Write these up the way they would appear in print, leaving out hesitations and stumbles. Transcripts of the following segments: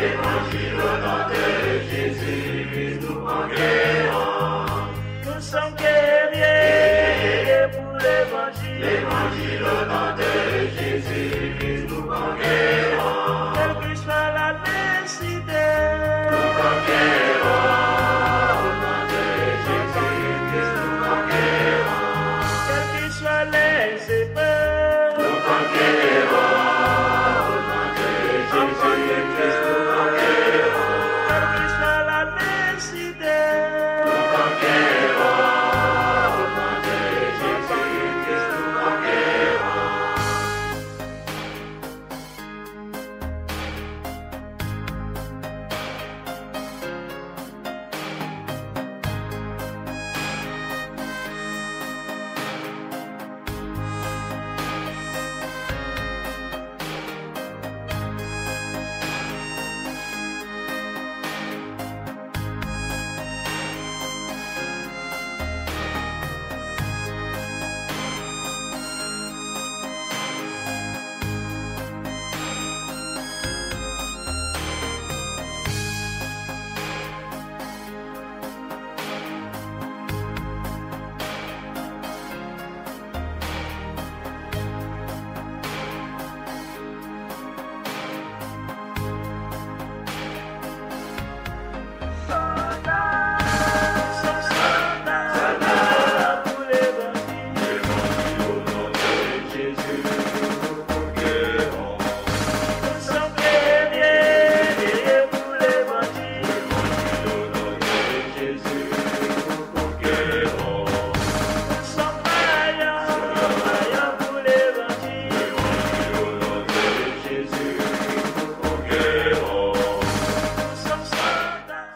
L'évangile au nom de Jésus, nous conquérons. Nous sommes guerriers pour l'évangile. L'évangile au nom de Jésus, nous conquérons. Quelle que soit la nécessité, Nous conquérons. Au nom de Jésus, nous conquérons. quelles que soient les épreuves, Nous conquérons. Au nom de Jésus, nous conquérons. quelle que soit la nécessité, Nous conquérons. Au nom de Jésus, nous conquérons. soldats pour l'évangile. Au nom de Jésus, nous conquérons. Nous sommes guerriers pour l'évangile. Au nom de Jésus, nous conquérons. Nous sommes vaillants pour l'évangile. Au nom de Jésus, nous conquérons. Nous sommes soldats.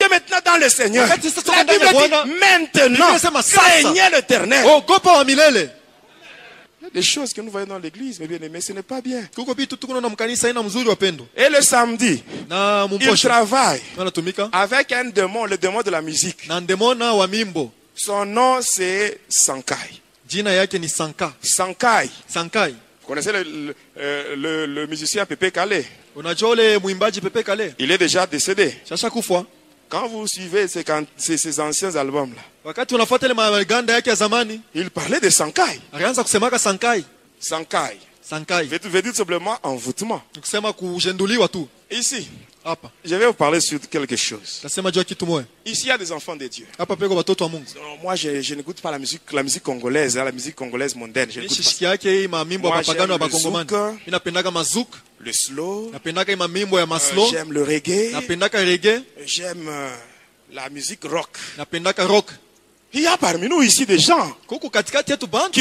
Maintenant dans le Seigneur. Wakati sasa La tuko ndani Bible ya dit Bwana, maintenant, Biblia inasema sasa. craignez l'Éternel. Ogopa wa milele. Il y a des choses que nous voyons dans l'église, mes bien-aimés, ce n'est pas bien. Kuko vitu tuko na mkanisa ina mzuri wapendo. Et le samedi, Na il mumposho. travaille Anatumika avec un démon, le démon de la musique. na ndemona wa mimbo. Son nom c'est Sankai. Jina yake ni Sanka. Sankai. Sankai. Vous connaissez le musicien Pépé Calais? Unajua ule mwimbaji Pepe Kale? Il est déjà décédé. Shasha kufa. Quand vous suivez ces anciens albums-là, Wakati unafuata ile maganda yake ya zamani, il parlait de Sankai. alianza kusemaka Sankai. Sankai. Sankai. Veut dire simplement envoûtement. Nikusema kujenduliwa tu. Ici, Hapa. je vais vous parler sur quelque chose. Nasema jua kitu moja. Ici, il y a des enfants de Dieu. Hapa peko watoto wa Mungu. Moi, je n'écoute pas la musique congolaise, la musique congolaise mondaine. Je n'écoute pas ça. Shishiki yake hii mamimbo ya Moi, mapagano ya j'aime le bakongomani. zouk. Mimi napendaga mazuk, Le slow, napendaga hii mamimbo ya maslo, j'aime le reggae, napendaga reggae, j'aime la musique rock. napendaga rock. Il y a parmi nous ici des gens Kuko katikati yetu bantu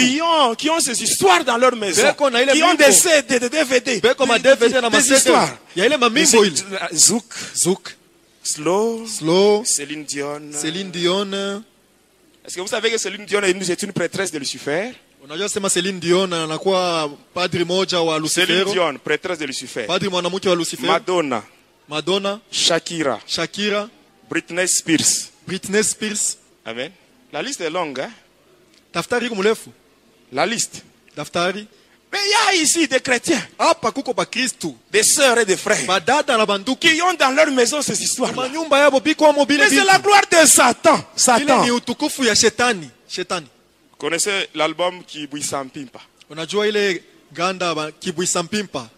qui ont ces histoires dans leur maison, Beko na ile qui ont mimbo. des CD, des DVD, beko ma DVD na ma des CD. histoires. Ya ile mamimbo ile. Zouk, Zouk, slow, slow, Céline Dion. Céline Dion. Est-ce que vous savez que Céline Dion est une prêtresse de Lucifer? Unajua sema Celine Dion anakuwa padri moja wa Céline Lucifero. Dion, prêtresse de Lucifer. Padri mwanamke wa Lucifero. Madonna, Madonna, Shakira, Shakira, Britney Spears. Britney Spears. Amen. La liste est longue, hein? Daftari iko mrefu. La liste. Daftari. Mais il y a ici des chrétiens, Hapa kuko ba Kristu. des sœurs et des frères Badada na banduki. qui ont dans leur maison ces histoires-là. Manyumba yabo biko mobile Mais c'est bitu. la gloire de Satan. Ile Satan. ni utukufu ya shetani. Shetani. Vous connaissez l'album Kibouissant Pimpa? Unajua ile ganda ba kibwisa mpimpa.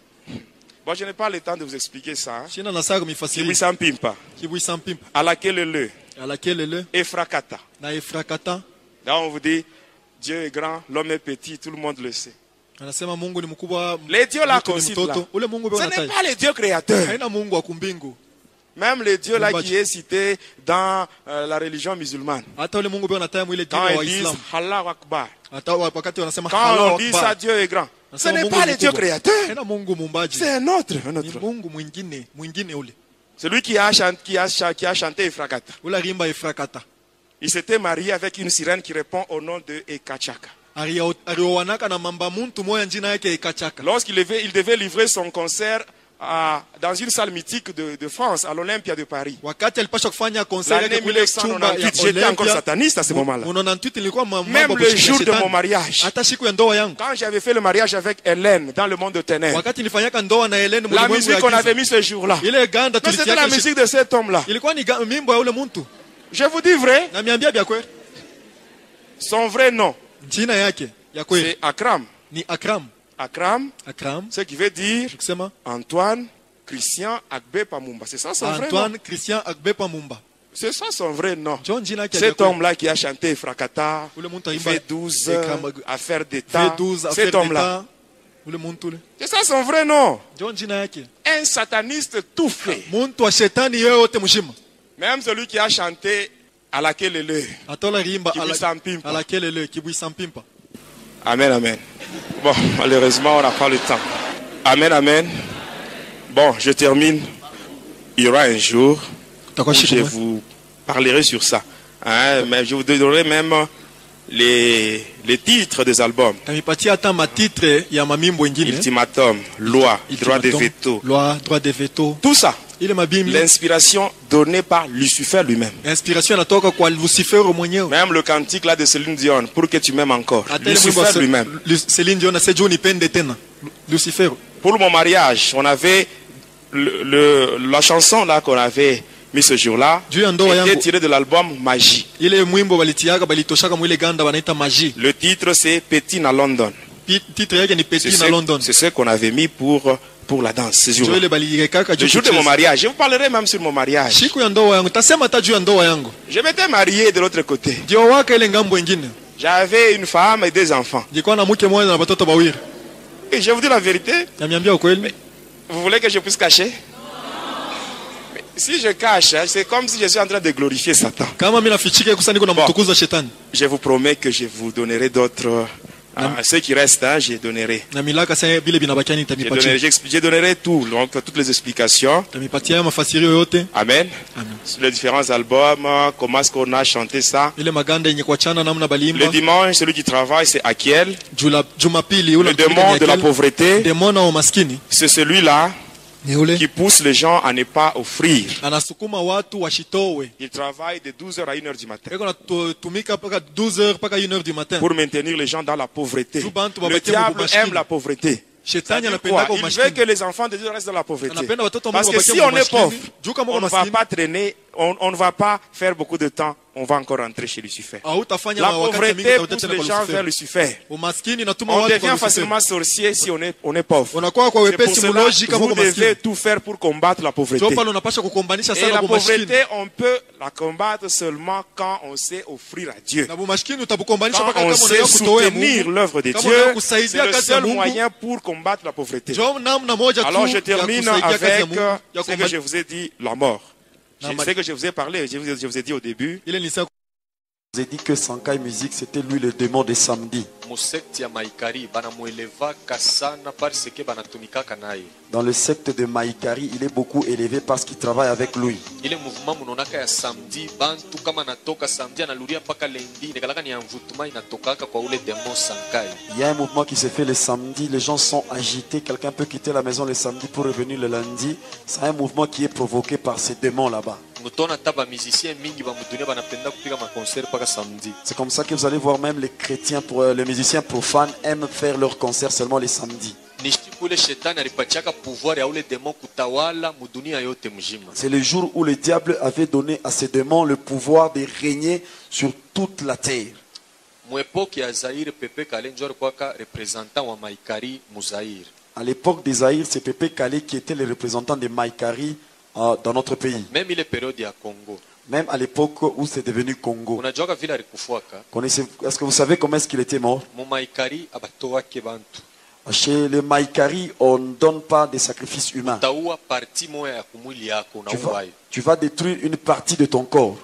Bon, je n'ai pas le temps de vous expliquer ça. Hein? Shina nasaga mifasiri. Kibouissant Pimpa. Kibwisa mpimpa. À laquelle le Alakelele Ephrakata. na Efrakata. Là, on vous dit, Dieu est grand, l'homme est petit, tout le monde le sait. Anasema Mungu ni mkubwa. Les dieux là mtu ni qu'on cite là, mtoto. Ule Mungu bwana ce n'est tai. pas le Dieu créateur. Haina Mungu wa kumbingu. Même le Dieu là Mumbaji. qui est cité dans la religion musulmane. Hata ule Mungu bwana tai mwile dini Quand wa ils disent Islam. Allah Akbar. Hata wakati wanasema Quand Allahu on dit ça, Akbar. Dieu est grand. Ce Anasema n'est Mungu pas ni le Dieu mkubwa. créateur. Haina Mungu muumbaji. C'est un autre. Ni Mungu mwingine ule. Celui qui a chanté Ephrakata. Ule rimba Efrakata. Il s'était marié avec une sirène qui répond au nom de Ekachaka. Aliowanaka na mamba muntu moya njina yake Ikachaka. Lorsqu'il devait livrer son concert dans une salle mythique de France, à l'Olympia de Paris. Wakati alipasha kufanya concert L'année yake kule chumba ya 1998, j'étais encore Olympia. sataniste à ce moment-là. 98 nilikuwa Même mambo le jour de mon mariage. Hata siku ya ndoa yangu. Quand j'avais fait le mariage avec Hélène dans le monde de ténèbres. Wakati nilifanyaka ndoa na Helene La mlimwengu musique ya qu'on giza. avait mis ce jour-là. Ile ganda Mais c'était la tulitiaka musique de cet homme-là. ilikuwa ni mimbo ya ule muntu. Je vous dis vrai, Na miambia bya kweli. son vrai nom, Jina yake ya kweli c'est Akram. ni Akram. Akram, Akram. ce qui veut dire Tukisema Antoine Christian Agbe Pamumba. C'est ça son vrai nom. Antoine Christian Agbepa Mumba. C'est ça son vrai nom. John jina yake ya Cet kweli. homme-là qui a chanté Frakata, Ule muntu aimba fait 12 Ekram- affaires d'État. V12 Cet affaire homme-là. d'État. Ule muntu ule. C'est ça son vrai nom. John jina yake. Un sataniste tout fait. Muntu wa shetani yote mshima. Même celui qui a chanté à laquelle le. Atola rimba Kibwisa mpimpa. ala kelele kibwisa mpimpa. Amen, amen. Bon, malheureusement, on n'a pas le temps. Amen, amen. Bon, je termine. Il y aura un jour où je vous parlerai sur ça. Hein, mais je vous donnerai même les titres des albums. Tamipatia hata matitre ya mamimbo ingine. Ultimatum, loi, droit de veto. Loi, droit de veto. Tout ça, Ile mabimbi. l'inspiration donnée par Lucifer lui-même. Inspiration inatoka kwa Lucifero mwenyewe. Même le cantique là de Céline Dion, pour que tu m'aimes encore. Hata ile mwimbo Lucifer lui-même. Céline Dion ase Johnny nipende tena. Lucifero. Pour mon mariage, on avait la chanson là qu'on avait mis ce jour-là Juu ya ndoa était yangu. tirée de l'album Magie. Ile mwimbo balitiaga balitoshaka mwile ganda wanaita Magie. Le titre c'est Petit à London. Titre yake ni C'est Petit na London. ce qu'on avait mis pour la danse ce Juu jour-là. ile balirekaka Le jour de mon mariage, je vous parlerai même sur mon mariage. Siku ya ndoa yangu tasema hata juu ya ndoa yangu. Je m'étais marié de l'autre côté. Ndio waka ile ngambo ingine. J'avais une femme et des enfants. Nilikuwa na mke mmoja na watoto wawili. Et je vous dis la vérité, Namiambia ukweli. vous voulez que je puisse cacher? Mais si je cache, hein, c'est comme si je suis en train de glorifier Satan. Kama mimi nafichika kusa niko na mtukuza shetani. Je vous promets que je vous donnerai d'autres. Ceux qui restent, hein, je donnerai. Na milaka sasa vile binabakia nitamipatia. Je donnerai tout, donc toutes les explications. Tamipatia mafasirio yote. Amen. Amen. Sur les différents albums, comment est-ce qu'on a chanté ça. Ile maganda yenye kuachana namna Le balimba. dimanche, celui qui travaille, c'est Akiel. Jumapili ule Le démon de la pauvreté, demona wa maskini c'est celui-là ni ule qui pousse les gens à ne pas offrir. anasukuma watu washitowe. Il travaille de 12h à 1h du matin Eko natumika paka 12h paka 1h du matin. pour maintenir les gens dans la pauvreté. Tout bantu Le babakie diable mubashini. aime la pauvreté. Shetani C'est-à-dire anapenda quoi? kwa Il veut maskini. que les enfants de Dieu restent dans la pauvreté. Anapenda watoto wa Parce Mungu que wabakie si on est mubashini. pauvre, Juu kama on ne va maskini, pas traîner, on ne va pas faire beaucoup de temps, on va encore rentrer chez Lucifer. hautafanya La wakati mingi pauvreté utakuta pousse tena les kwa gens vers Lucifer. Lucifer. Umaskini natuma On watu kwa devient Lucifer. facilement sorcier si on est pauvre. Unakuwa kwa C'est pour wepesi cela muloji que kama vous kwa maskini. devez tout faire pour combattre la pauvreté. Ndio pale unapasha kukombanisha Et sana la kwa maskini. pauvreté, on peut la combattre seulement quand on sait offrir à Dieu. Na bumaskini utabukombanisha Quand mpaka on kama sait unaweza kutoa soutenir Mungu. l'œuvre de Kama Dieu, unaweza c'est kusaidia le kazi ya seul Mungu. moyen pour combattre la pauvreté. Ndio namna moja tu Alors je ya termine kusaidia kazi ya avec Mungu, ya ce que komba- je vous ai dit, la mort. Na Je sais que je vous ai parlé, je vous ai dit au début, ile ni vous ai dit que Sankai Music, c'était lui le démon des samedis. musekti ya maikari banamuelevaka sana parce que banatumikaka naye. Dans le secte de Maïkari, il est beaucoup élevé parce qu'il travaille avec lui. Ile mouvement munonaka ya samedi bantu kama natoka samedi analudia mpaka lendi nekalaka ni mvutuma inatokaka kwa ule demon Sankai. Il y a un mouvement qui se fait le samedi, les gens sont agités, quelqu'un peut quitter la maison le samedi pour revenir le lundi. C'est un mouvement qui est provoqué par ces démons là-bas. Mutona taba musicien mingi ba mudunia banapenda kupiga ma concert paka samedi. C'est comme ça que vous allez voir même les chrétiens, les musiciens profanes aiment faire leurs concerts seulement les samedis. Nishikule shetani alipatiaka pouvoir ya ule demon kutawala mudunia yote mjima. C'est le jour où le diable avait donné à ces démons le pouvoir de régner sur toute la terre. Mwepoki ya Zaire Pepe Kale njor kwaka représentant wa Maikari Muzaire. À l'époque des Zaïre, c'est Pepe Kale qui était le représentant de Maïkari dans notre pays. Même ile période ya Congo. Même à l'époque où c'est devenu Congo. Unajoka vile alikufuaka. Est-ce que vous savez comment est-ce qu'il était mort? Mu Maikari abatoake bantu. Chez les Maïkari, on ne donne pas de sacrifices humains. Taua parti moya ya kumwili yako na uwayo. Tu vas détruire une partie de ton corps.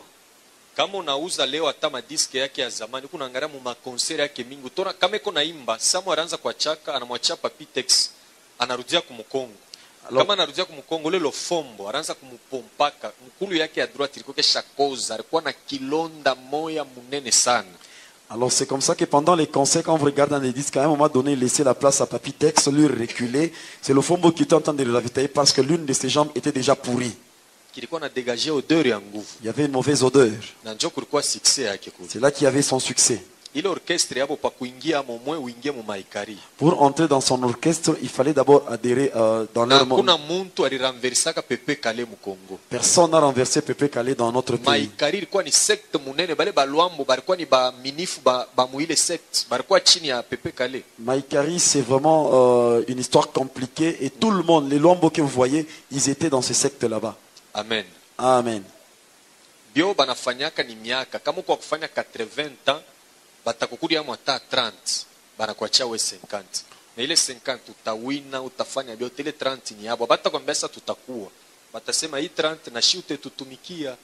Kama unauza leo hata madiske yake ya zamani kuna angalia mu makonseri yake mingi utona kama iko naimba Samu anaanza kuachaka anamwachia Papitex anarudia kumukongo. Kama anarudia kumukongo lelo fombo anaanza kumupompaka mkulu yake ya droite ilikuwa kesha koza alikuwa na kilonda moya munene sana. Alors c'est comme ça que pendant les concerts, quand vous regardez dans les disques, à un moment donné, il laissait la place à Papitex, lui reculer. C'est le Fombo qui était en train de le ravitailler parce que l'une de ses jambes était déjà pourrie. Kilikuwa na dégager odeur ya nguvu. Il y avait une mauvaise odeur. Na njoo kulikuwa succès yake kule. C'est là qu'il y avait son succès. Ile orchestre yabo pa kuingia momwe uingie mu Maikari. Pour entrer dans son orchestre, il fallait d'abord adhérer dans leur monde. Kuna muntu aliranversaka Pepe Kale mu Congo. Personne n'a renversé Pepe Kale dans notre pays. Maikari ilikuwa ni secte munene bale balwambo balikuwa ni ba minifu ba muile secte balikuwa chini ya Pepe Kale. Maïkari, c'est vraiment une histoire compliquée et tout le monde, les Luambo que vous voyez, ils étaient dans ce secte là-bas. Amen. Amen. Bio banafanyaka ni miaka kama kwa kufanya 80 ans batakukudia mwata 30 banakuachia we 50. Na ile 50 utawina utafanya biote ile 30 ni yabo batakwambia sasa tutakuwa. Batasema hii 30 na shi utetutumikia.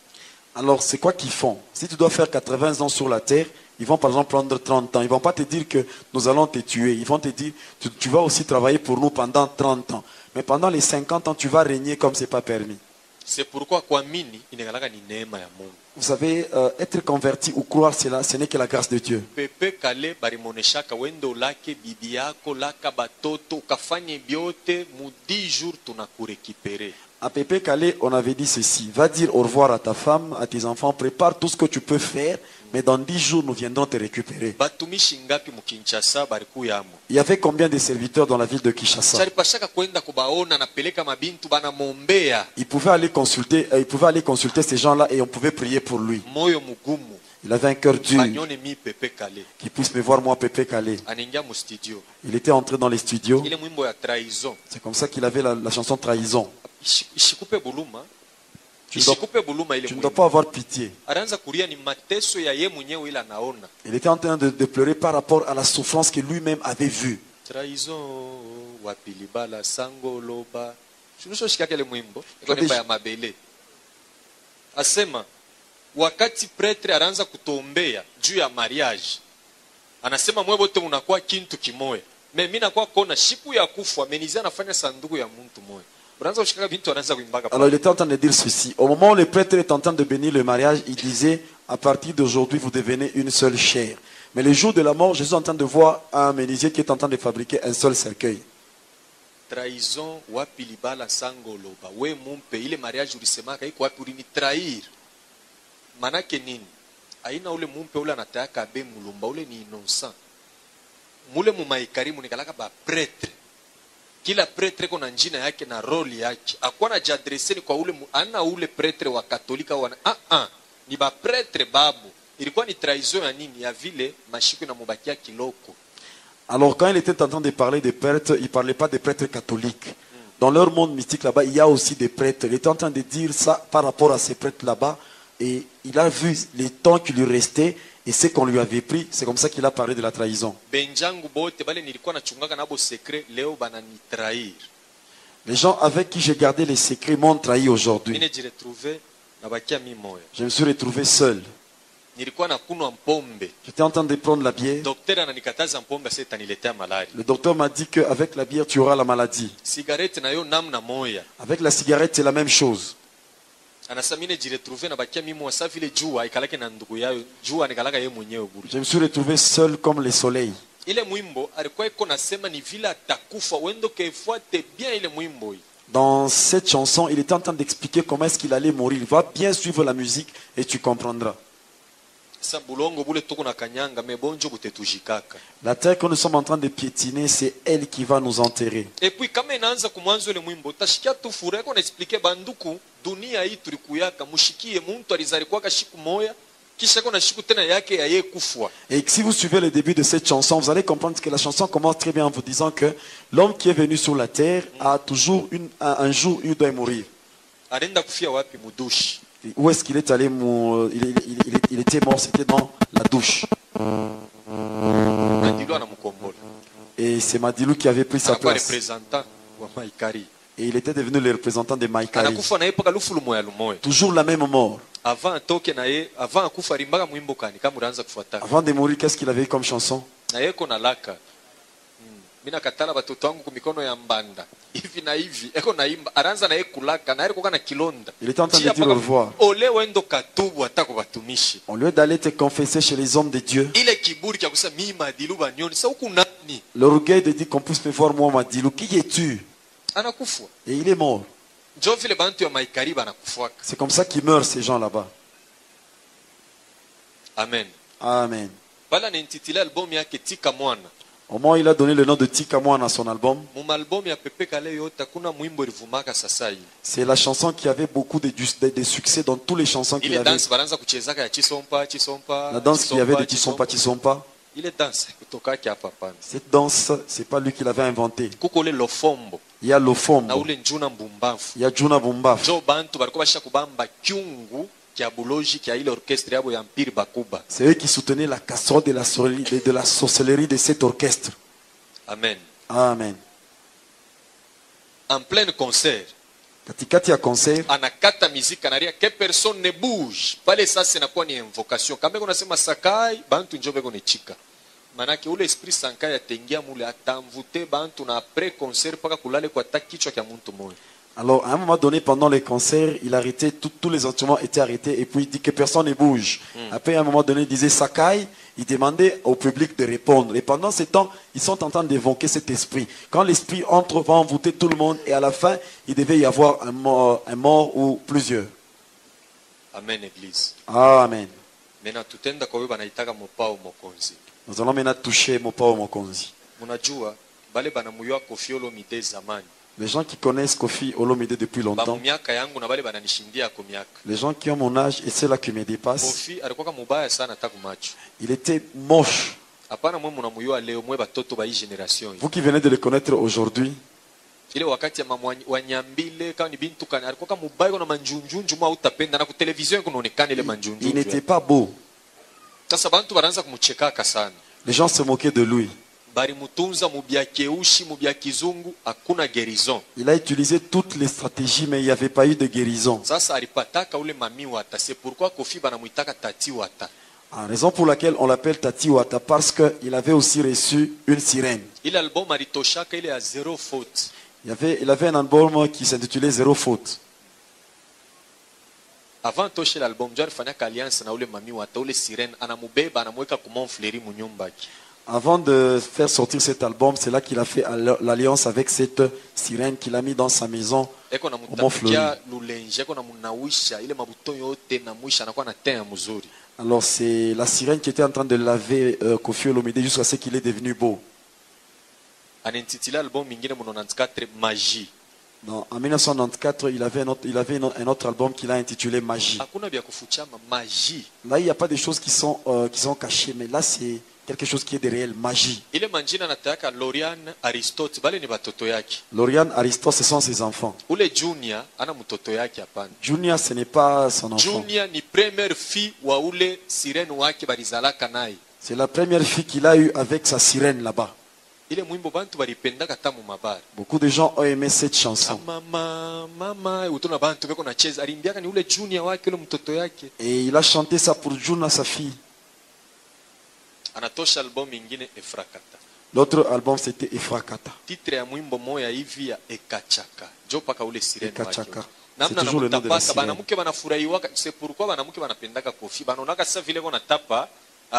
Alors, c'est quoi qu'ils font? Si tu dois faire 80 ans sur la terre, ils vont par exemple prendre 30 ans. Ils ne vont pas te dire que nous allons te tuer. Ils vont te dire, tu vas aussi travailler pour nous pendant 30 ans. Mais pendant les 50 ans, tu vas régner comme ce n'est pas permis. C'est pourquoi kuamini inagalaka ni neema ya Mungu. Vous savez, être converti ou croire cela, ce n'est que la grâce de Dieu. Pepe Kale barimoneshaka wendo lake bibi yako laka batoto ukafanye biote mu 10 jours tunakurekipere. À Pepe Kale, on avait dit ceci. Va dire au revoir à ta femme, à tes enfants. Prépare tout ce que tu peux faire. Mais dans 10 jours, nous viendrons te récupérer. Batumishi ngapi mu Kinshasa barikuyamo. Il y avait combien de serviteurs dans la ville de Kinshasa? Charipashaka kwenda kubaona napeleka mabintu banamombea. Il pouvait aller consulter ces gens-là et on pouvait prier pour lui. Moyo mugumu. Il avait un cœur dur. Banyone mi Pepe Kale. Qui puisse me voir moi, Pepe Kale. Aningia mu studio. Il était entré dans les studios. Ile mwimbo ya trahison. C'est comme ça qu'il avait la chanson Trahison. Ishikupe buluma. Tu ne dois pas avoir pitié. Aranza kulia ni mateso ya ye mwenyewe ila naona. Il était en train de pleurer par rapport à la souffrance que lui-même avait vue. Trahison wapilibala sango loba. Shunusho shikake ile mwimbo. Iko nemba ya mabele. Asema wakati pretre aranza kutombea juu ya mariage. Anasema mwe bote munakuwa kintu kimoya. Mimi nakuwa kona siku ya kufa amenizia anafanya sanduku ya mtu moya. Alors il était en train de dire ceci. Au moment où le prêtre est en train de bénir le mariage, il disait, à partir d'aujourd'hui, vous devenez une seule chair. Mais le jour de la mort, Jésus est en train de voir un menuisier qui est en train de fabriquer un seul cercueil. Trahison, wapilibala sangoloba. We mumpe, ile mariage ulisemaka iko wapi ulini trahir. Manake nini? Aina ule mumpe ule anataka abe mulumba ule ni innocent. Mule mumaikari munikalaka ba prêtre. Kila pretre kuna njina yake na roli yake. Akuwa na jadreseni kwa ule ana ule pretre wa katolika wana ni ba pretre babu. Ilikuwa ni trahison ya nini? Ya vile mashiku na mubakia kiloko. Alors quand il était en train de parler des prêtres, il ne parlait pas des prêtres catholiques. Dans leur monde mystique là-bas, il y a aussi des prêtres. Il était en train de dire ça par rapport à ces prêtres là-bas. Et il a vu les temps qui lui restaient et ce qu'on lui avait pris. C'est comme ça qu'il a parlé de la trahison. Les gens avec qui j'ai gardé les secrets m'ont trahi aujourd'hui. Je me suis retrouvé seul. nilikuwa nakunywa mpombe. J'étais en train de prendre la bière. Daktari ananikataza mpombe, sasa itaniletea malaria. Le docteur m'a dit qu'avec la bière, tu auras la maladie. Sigareti nayo namna moya. Avec la cigarette, c'est la même chose. Anasema mimi jiretrouver na bakia mimi wasa vile jua ikalake na ndugu yao. Jua nikalaka yeye mwenyewe bure. Je me suis retrouvé seul comme le soleil. Ile mwimbo alikuwa iko nasema ni vile atakufa wendo kefuate bien ile mwimbo hii. Dans cette chanson, il était en train d'expliquer comment est-ce qu'il allait mourir. Va bien suivre la musique et tu comprendras. Sa bulongo bule tuko na kanyanga mebonjo butetujikaka. La terre que nous sommes en train de piétiner, c'est elle qui va nous enterrer. Et puis kama inaanza kumwanzo ile mwimbo tashikia tu furaha kwa expliquer banduku dunia hii tulikuyaka mushikie muntu alizalikuwa kashiku moya kisha kuna shiku tena yake ya yeye kufwa. Et si vous suivez le début de cette chanson, vous allez comprendre que la chanson commence très bien en vous disant que l'homme qui est venu sur la terre a toujours un jour il doit mourir. Anaenda kufia wapi mudushi? Et où est-ce qu'il est allé il était mort, c'était dans la douche. Madilo anamukombola. Et c'est Madilou qui avait pris sa Anakuwa place. représentant wa Maikari. Et il était devenu le représentant de Maikari. Anakufa na yeye paka lufu lumoya lumoya. Toujours la même mort. Avant atoke na yeye, avant akufa rimbaka mwimbo kani kama unaanza kufuata. Avant de mourir, qu'est-ce qu'il avait comme chanson? Na yeye kona laka. Mimi nakatala watoto wangu kwa mikono ya mbanda. Hivi na hivi, eko naimba, anaanza na yeye kulaka, na yeye koka na kilonda. Il était en train de dire au revoir. Ole wendo katubu atako batumishi. Au lieu d'aller te confesser chez les hommes de Dieu, Ile kiburi kia kusema mimi Madilu banyoni, sasa huku nani? l'orgueil de dire qu'on puisse me voir moi, Madilou, qui es-tu? Anakufa. Et il est mort. Njo vile bantu ya Maikari banakufuaka. C'est comme ça qu'ils meurent, ces gens là-bas. Amen. Amen. Bala nintitila album yake Tika Mwana. Au moins, il a donné le nom de Tika Mwana à son album. Mu album ya Pepe Kale yote kuna mwimbo ilivumaka sasa hivi. C'est la chanson qui avait beaucoup de succès dans toutes les chansons qu'il Ile avait. dance baranza kuchezaka ya Chisompa, Chisompa. La danse qu'il y avait de Chisompa Chisompa. Ile dance kutoka kia papa. Cette danse, c'est pas lui qui l'avait inventée. Kuko le lofombo. Il y a Na Lofombo. ule njuna mbumbafu. Il y a Juna Bumbaf. Jo bantu bariko basha kubamba kyungu kia buloji kia ile orchestre yabo ya mpiri bakuba. C'est eux qui soutenaient la casserole de la sorcellerie de cet orchestre. Amen. Amen. En plein concert, Katikati ya concert, anakata miziki anaria que personne ne bouge. Pale sasa inakuwa ni invocation. Kama unasema sakai, bantu njo beko ni chika. Manake ule esprit sankai atengia mule atamvute bantu na après concert paka kulale kwa takichwa kia muntu moyo. alors à un moment donné, pendant les concerts, il arrêtait, tous les instruments étaient arrêtés et puis il dit que personne ne bouge. Après, à un moment donné, il disait Sakai, il demandait au public de répondre. Et pendant ce temps, ils sont en train d'évoquer cet esprit. Quand l'esprit entre, va envoûter tout le monde et à la fin, il devait y avoir un mort ou plusieurs. Amen, église. Amen. Mena tutenda kwa wewe banaitaka mopao mokonzi. Nous allons maintenant toucher Mopao Mokonzi. Munajua bale banamuywa Koffi Olomide zamani. Les gens qui connaissent Kofi Olomide depuis Ba longtemps, miaka yangu na bale bananishindia kwa miaka. les gens qui ont mon âge et ceux-là qui me dépassent, Koffi alikuwa mubaya sana taku macho. il était moche. Hapana mwe munamuywa leo mwe batoto ba hii generation. Vous qui venez de le connaître aujourd'hui, Ile wakati ya wanyambile kama ni bintu kani alikuwa mubaya kuna manjunjunju mwa utapenda na ku television kunaonekana ile il manjunjunju. n'était pas beau. Sasa bantu banaanza kumuchekaka sana. Les gens se moquaient de lui. Bari mutunza mubya keushi mubya kizungu hakuna guérison. Il a utilisé toutes les stratégies, mais il n'y avait pas eu de guérison. Sasa alipataka ule mami wata. C'est pourquoi Koffi banamuitaka tati wata. En raison pour laquelle on l'appelle Tati Wata, parce qu'il avait aussi reçu une sirène. Ile album alitoshaka ile ya zero faute. Il avait un album qui s'intitulait Zéro Faute. Avant toshe l'album, John fanyaka alliance na ule mami wata ule sirene anamubeba anamweka ku Montfleri mu nyumba yake. Avant de faire sortir cet album, c'est là qu'il a fait l'alliance avec cette sirène qu'il a mis dans sa maison Eko au Mont-Fleury. namutakia lulenje, eko namunawisha ile mabuto yote na mwisha anakuwa na teint mzuri. Alors c'est la sirène qui était en train de laver Koffi Olomide jusqu'à ce qu'il est devenu beau. Anentitila album mingine mu 94 Magie. En 1994, il avait un autre album qu'il a intitulé Magie. Hakuna bya kufuchama Magie. Là, il n'y a pas de choses qui sont cachées, mais là, c'est quelque chose qui est de réel, magie. Ile manjina nataka Lorian Aristote bale ni batoto yake. Lauriane, Aristote, ce sont ses enfants. Ule Junior ana mtoto yake hapana. Junior, ce n'est pas son enfant. Junior ni première fille wa ule sirene wake balizalaka naye. C'est la première fille qu'il a eue avec sa sirène là-bas. ile mwimbo bantu balipendaka hata mu mabara. Beaucoup de gens ont aimé cette chanson. Mama utona bantu beko na cheza alimbiaka ni ule junior wake ule mtoto yake. Et il a chanté ça pour Juna, sa fille. Anatosha album ingine Efrakata. L'autre album, c'était Efrakata. Titre ya mwimbo moya hivi ya Ekachaka. Jo paka ule sirene Ekachaka. wake. C'est toujours le nom de la Namna sirène. banamuke banafurahiwaka, c'est pourquoi banamuke banapendaka Kofi. Banaonaka sasa vile kona tapa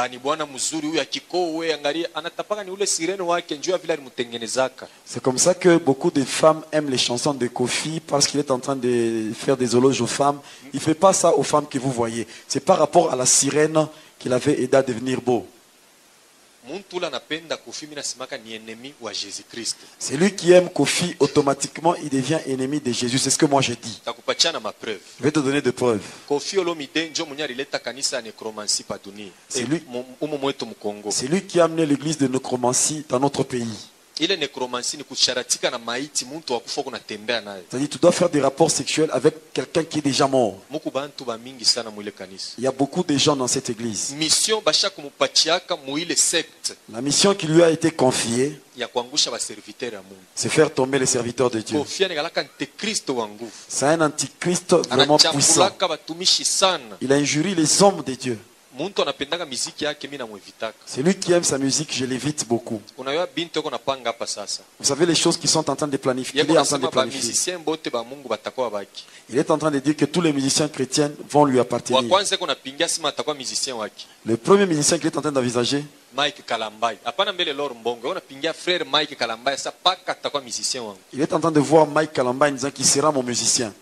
ni bwana mzuri huyu akikowe angalia anatapaka ni ule sirene wake njoo vile alimutengenezaka. C'est comme ça que beaucoup de femmes aiment les chansons de Kofi parce qu'il est en train de faire des éloges aux femmes. Il ne fait pas ça aux femmes que vous voyez. C'est par rapport à la sirène qu'il avait aidé à devenir beau. Muntu la napenda Kofi mina simaka ni ennemi wa Jésus Christ. C'est lui qui aime Kofi, automatiquement il devient ennemi de Jésus. C'est ce que moi j'ai dit. Takupachana ma preuve. Je vais te donner des preuves. Kofi Olomide njo mwenye alileta kanisa ya necromancy pa dunia. C'est lui. Umo mwetu mkongo. C'est lui qui a amené l'église de nécromancie dans notre pays. Ile necromancy ni kusharatika na maiti muntu wakufa kuna tembea naye. C'est-à-dire tu dois faire des rapports sexuels avec quelqu'un qui est déjà mort. Muku bantu ba mingi sana mwile kanisa. Il y a beaucoup de gens dans cette église. Mission basha kumupachiaka muile secte La mission qui lui a été confiée, ya kuangusha ba serviteur ya Mungu. c'est faire tomber les serviteurs de Dieu. Kofi anagalaka antikristo wa nguvu. C'est un antichrist vraiment puissant. Anachambulaka batumishi sana. Il a injurié les hommes de Dieu. Muntu anapendaka miziki yake mimi namwevitaka. C'est lui qui aime sa musique, je l'évite beaucoup. Unajua bintu yako napanga hapa sasa. Vous savez les choses qui sont en train de planifier. Il Yako est en train de nasema ba planifier. musicien bote ba Mungu batakuwa baki. Il est en train de dire que tous les musiciens chrétiens vont lui Wa appartenir. kwanza kuna pingia sima atakuwa musicien wake. Le premier musicien qu'il est en train d'envisager, Mike Kalambai. Hapana mbele Lord Mbongo. Ona pingia frère Mike Kalambai sasa paka atakuwa musicien wangu. il est en train de voir Mike Kalamba en disant qu'il sera mon musicien.